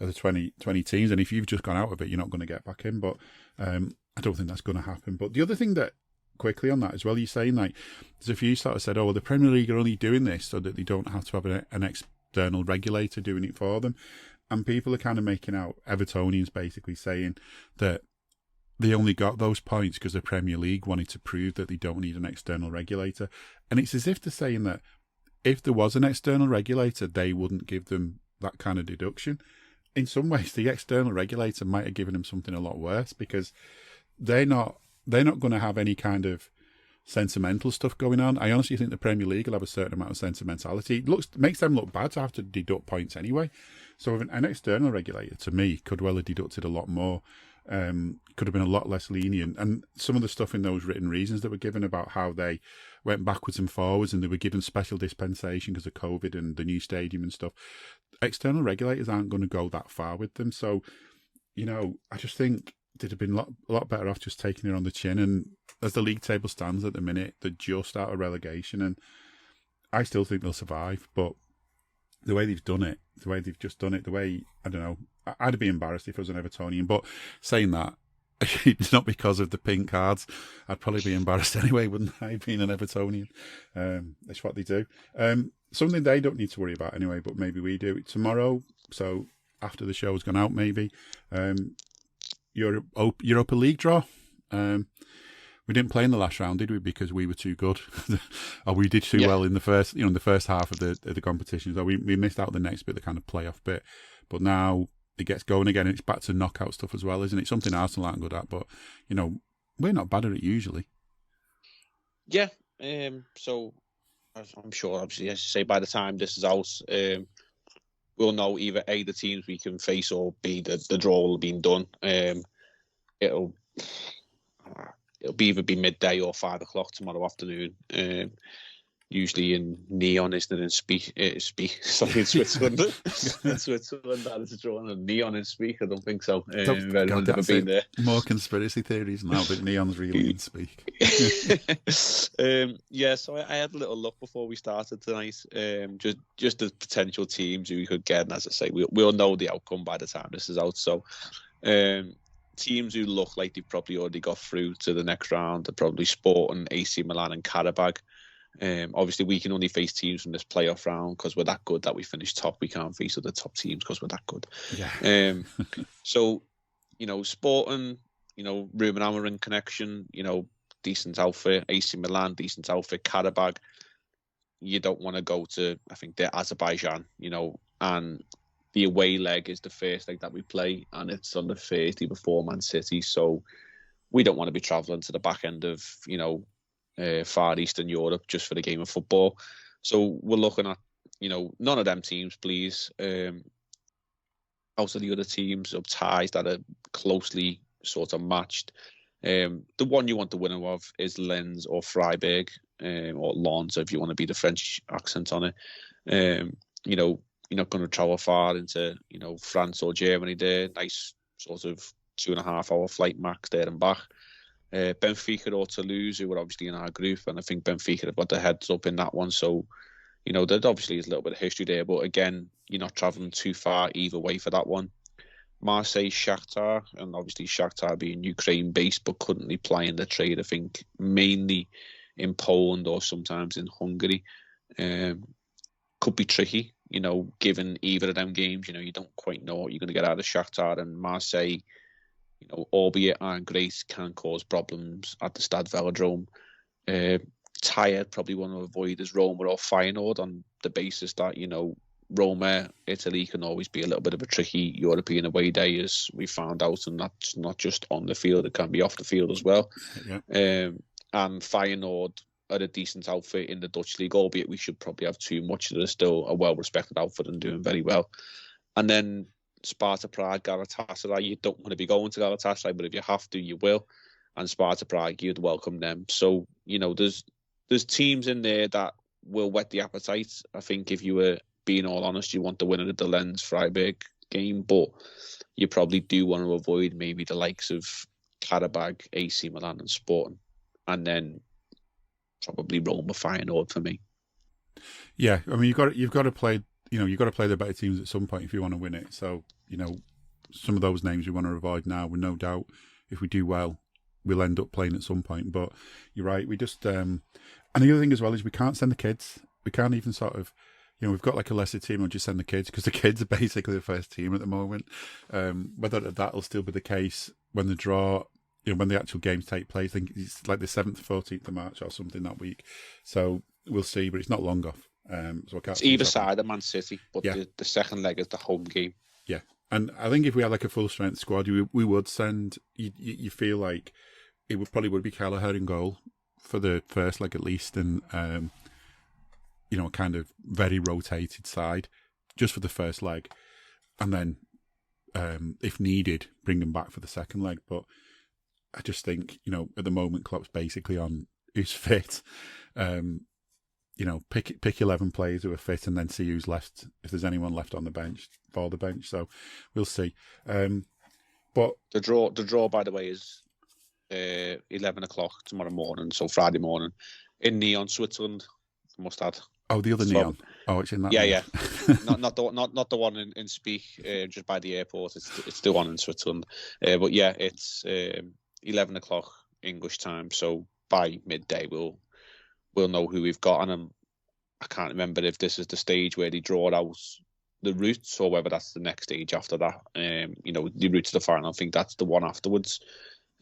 E: 20 teams. And if you've just gone out of it, you're not going to get back in. But I don't think that's going to happen. But the other thing that, quickly on that as well, you're saying, like, there's a few sort of said, oh, well, the Premier League are only doing this so that they don't have to have an external regulator doing it for them. And people are kind of making out, Evertonians basically saying that they only got those points because the Premier League wanted to prove that they don't need an external regulator. And it's as if they're saying that if there was an external regulator, they wouldn't give them that kind of deduction. In some ways, the external regulator might have given them something a lot worse, because they're not going to have any kind of sentimental stuff going on. I honestly think the Premier League will have a certain amount of sentimentality. It makes them look bad to have to deduct points anyway. So an external regulator, to me, could well have deducted a lot more. Could have been a lot less lenient. And some of the stuff in those written reasons that were given about how they went backwards and forwards and they were given special dispensation because of COVID and the new stadium and stuff. External regulators aren't going to go that far with them. So, I just think they'd have been a lot better off just taking it on the chin. And as the league table stands at the minute, they're just out of relegation. And I still think they'll survive. But the way they've done it, I don't know, I'd be embarrassed if I was an Evertonian. But saying that, it's not because of the pink cards. I'd probably be embarrassed anyway, wouldn't I, being an Evertonian? That's what they do. Something they don't need to worry about anyway, but maybe we do. Tomorrow, so after the show's gone out maybe, Europa League draw. We didn't play in the last round, did we? Because we were too good, or we did too well in the first, the first half of the competition. So we missed out the next bit, the kind of playoff bit. But now it gets going again, and it's back to knockout stuff as well, isn't it? Something Arsenal aren't good at, but we're not bad at it usually.
F: Yeah. So I'm sure, obviously, as you say, by the time this is out, we'll know either A, the teams we can face, or B, the draw will have been done. It'll either be midday or 5 o'clock tomorrow afternoon. Usually in Neon, isn't it? In Switzerland. In Switzerland, that is drawn. And Neon in Speak, I don't think so. I've never been there.
E: More conspiracy theories now, but Neon's really in Speak.
F: So I had a little look before we started tonight. Just the potential teams who we could get, and as I say, we'll know the outcome by the time this is out. So, teams who look like they've probably already got through to the next round are probably Sporting, AC Milan, and Karabag. Obviously, we can only face teams from this playoff round because we're that good that we finish top. We can't face other top teams because we're that good.
E: Yeah.
F: So, Sporting, Ruben Amorim connection, decent outfit. AC Milan, decent outfit. Karabag, you don't want to go to, I think they're Azerbaijan, and the away leg is the first leg that we play, and it's on the Thursday before Man City. So we don't want to be travelling to the back end of, Far Eastern Europe just for the game of football. So we're looking at, none of them teams, please. Out of the other teams of ties that are closely sort of matched. The one you want the winner of is Lens or Freiburg, or Lens, if you want to be the French accent on it. You're not going to travel far into, France or Germany there. Nice sort of 2.5 hour flight max there and back. Benfica or Toulouse, who were obviously in our group, and I think Benfica have got their heads up in that one. So, there obviously is a little bit of history there, but again, you're not travelling too far either way for that one. Marseille, Shakhtar, and obviously Shakhtar being Ukraine-based, but currently playing the trade, I think, mainly in Poland or sometimes in Hungary. Could be tricky, given either of them games. You don't quite know what you're going to get out of Shakhtar, and Marseille, albeit aren't great, can cause problems at the Stade Velodrome. Tired, probably want to avoid is Roma or Feyenoord, on the basis that, Roma, Italy can always be a little bit of a tricky European away day, as we found out, and that's not just on the field, it can be off the field as well.
E: Yeah.
F: And Feyenoord are a decent outfit in the Dutch league, albeit we should probably have too much. They're still a well-respected outfit and doing very well. And then Sparta Prague, Galatasaray, you don't want to be going to Galatasaray, but if you have to, you will. And Sparta Prague, you'd welcome them. So, there's teams in there that will whet the appetite. I think if you were being all honest, you want the winner of the Lens Freiburg game, but you probably do want to avoid maybe the likes of Karabag, AC Milan and Sporting. And then probably Roma, Feyenoord for me.
E: Yeah, I mean, you've got to play the better teams at some point if you want to win it. So, some of those names we want to avoid now. With no doubt, if we do well, we'll end up playing at some point. But you're right. We just and the other thing as well is we can't send the kids. We can't even sort of, we've got like a lesser team. We'll just send the kids because the kids are basically the first team at the moment. Whether that'll still be the case when the draw, when the actual games take place. I think it's like the 7th, 14th of March or something that week. So we'll see, but it's not long off. So I can't
F: it's either side of Man City, but
E: yeah.
F: the second leg is the home game.
E: Yeah. And I think if we had like a full strength squad, we would send. You feel like it would be Kelleher in goal for the first leg at least, and a kind of very rotated side just for the first leg, and then if needed, bring them back for the second leg. But I just think at the moment Klopp's basically on who's fit. Pick 11 players who are fit, and then see who's left. If there's anyone left on the bench, for the bench. So we'll see. But
F: the draw, by the way, is 11 o'clock tomorrow morning, so Friday morning, in Neon, Switzerland. I must add.
E: Oh, the other Neon. Oh, it's in that.
F: Yeah. not the one in Speak, just by the airport. It's the one in Switzerland. But yeah, it's 11 o'clock English time. So by midday, we'll know who we've got. And I can't remember if this is the stage where they draw out the routes, or whether that's the next stage after that. The route to the final. I think that's the one afterwards.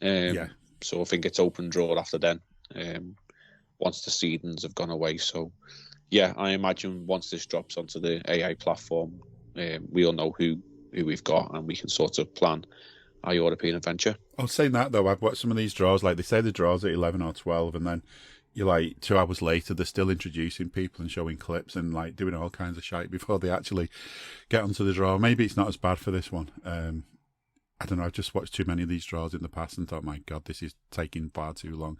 F: So I think it's open draw after then. Once the seedings have gone away. So yeah, I imagine once this drops onto the AI platform, we'll know who we've got, and we can sort of plan our European adventure.
E: Oh, saying that though, I've watched some of these draws. Like they say the draws at 11 or 12, and then you're like 2 hours later, they're still introducing people and showing clips and like doing all kinds of shite before they actually get onto the draw. Maybe it's not as bad for this one. I don't know. I've just watched too many of these draws in the past and thought, my God, this is taking far too long.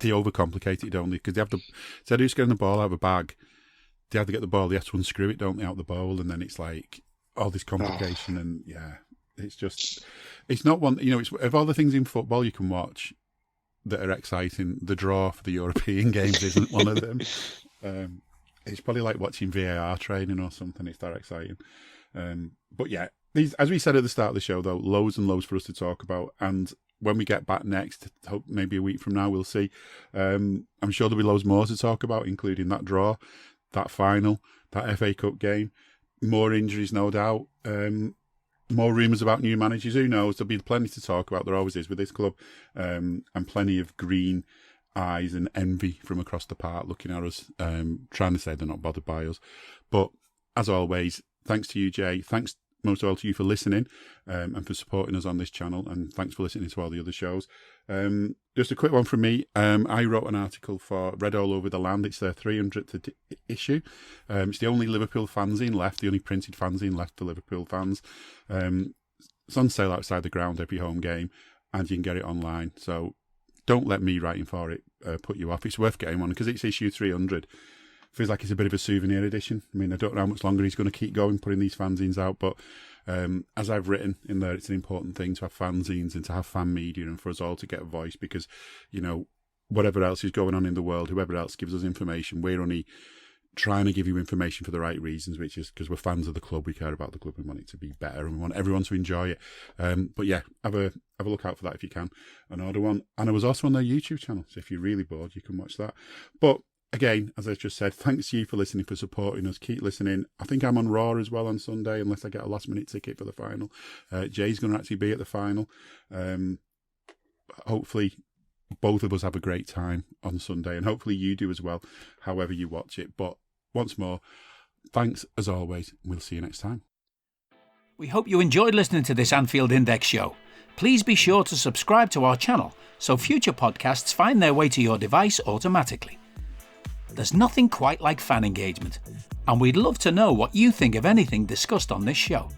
E: They overcomplicate it, don't they? Because they have instead of just getting the ball out of a bag, they have to get the ball, they have to unscrew it, don't they, out the bowl, and then it's like all this complication, and yeah, it's not one, it's of all the things in football you can watch that are exciting, the draw for the European games isn't one of them. It's probably like watching VAR training or something, it's that exciting. But yeah, these, as we said at the start of the show though, loads and loads for us to talk about, and when we get back next, hope maybe a week from now, we'll see. I'm sure there'll be loads more to talk about, including that draw, that final, that FA Cup game, more injuries, no doubt, more rumours about new managers. Who knows? There'll be plenty to talk about. There always is with this club, and plenty of green eyes and envy from across the park looking at us, trying to say they're not bothered by us. But as always, thanks to you, Jay. Thanks most of all to you for listening and for supporting us on this channel, and thanks for listening to all the other shows. Just a quick one from me. I wrote an article for Read All Over the Land. It's their 300th issue. It's the only Liverpool fanzine left, the only printed fanzine left for Liverpool fans. It's on sale outside the ground every home game, and you can get it online. So don't let me writing for it put you off. It's worth getting one because it's issue 300. Feels like it's a bit of a souvenir edition. I mean, I don't know how much longer he's going to keep going putting these fanzines out, but as I've written in there, it's an important thing to have fanzines and to have fan media and for us all to get a voice because, whatever else is going on in the world, whoever else gives us information, we're only trying to give you information for the right reasons, which is because we're fans of the club, we care about the club and want it to be better and we want everyone to enjoy it. But yeah, have a look out for that if you can, and order one. And I was also on their YouTube channel, so if you're really bored, you can watch that. But again, as I just said, thanks to you for listening, for supporting us. Keep listening. I think I'm on Raw as well on Sunday, unless I get a last-minute ticket for the final. Jay's going to actually be at the final. Hopefully, both of us have a great time on Sunday, and hopefully you do as well, however you watch it. But once more, thanks as always. We'll see you next time.
D: We hope you enjoyed listening to this Anfield Index show. Please be sure to subscribe to our channel so future podcasts find their way to your device automatically. There's nothing quite like fan engagement, and we'd love to know what you think of anything discussed on this show.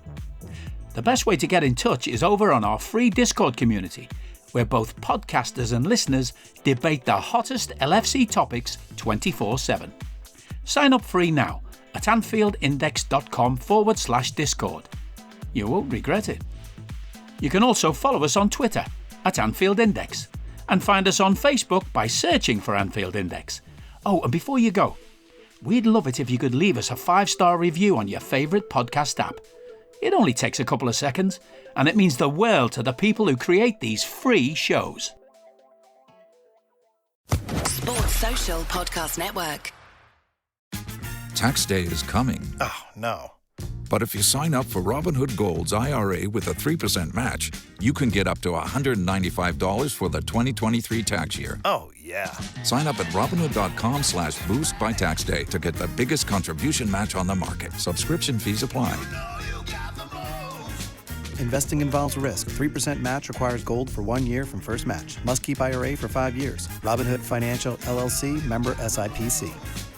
D: The best way to get in touch is over on our free Discord community, where both podcasters and listeners debate the hottest LFC topics 24/7. Sign up free now at anfieldindex.com/Discord. You won't regret it. You can also follow us on Twitter at Anfield Index, and find us on Facebook by searching for Anfield Index. Oh, and before you go, we'd love it if you could leave us a 5-star review on your favourite podcast app. It only takes a couple of seconds, and it means the world to the people who create these free shows.
J: Sports Social Podcast Network.
K: Tax day is coming.
L: Oh, no.
K: But if you sign up for Robinhood Gold's IRA with a 3% match, you can get up to $195 for the 2023 tax year.
L: Oh, yeah.
K: Sign up at Robinhood.com/boost by tax day to get the biggest contribution match on the market. Subscription fees apply.
L: Investing involves risk. 3% match requires gold for 1 year from first match. Must keep IRA for 5 years. Robinhood Financial LLC, member SIPC.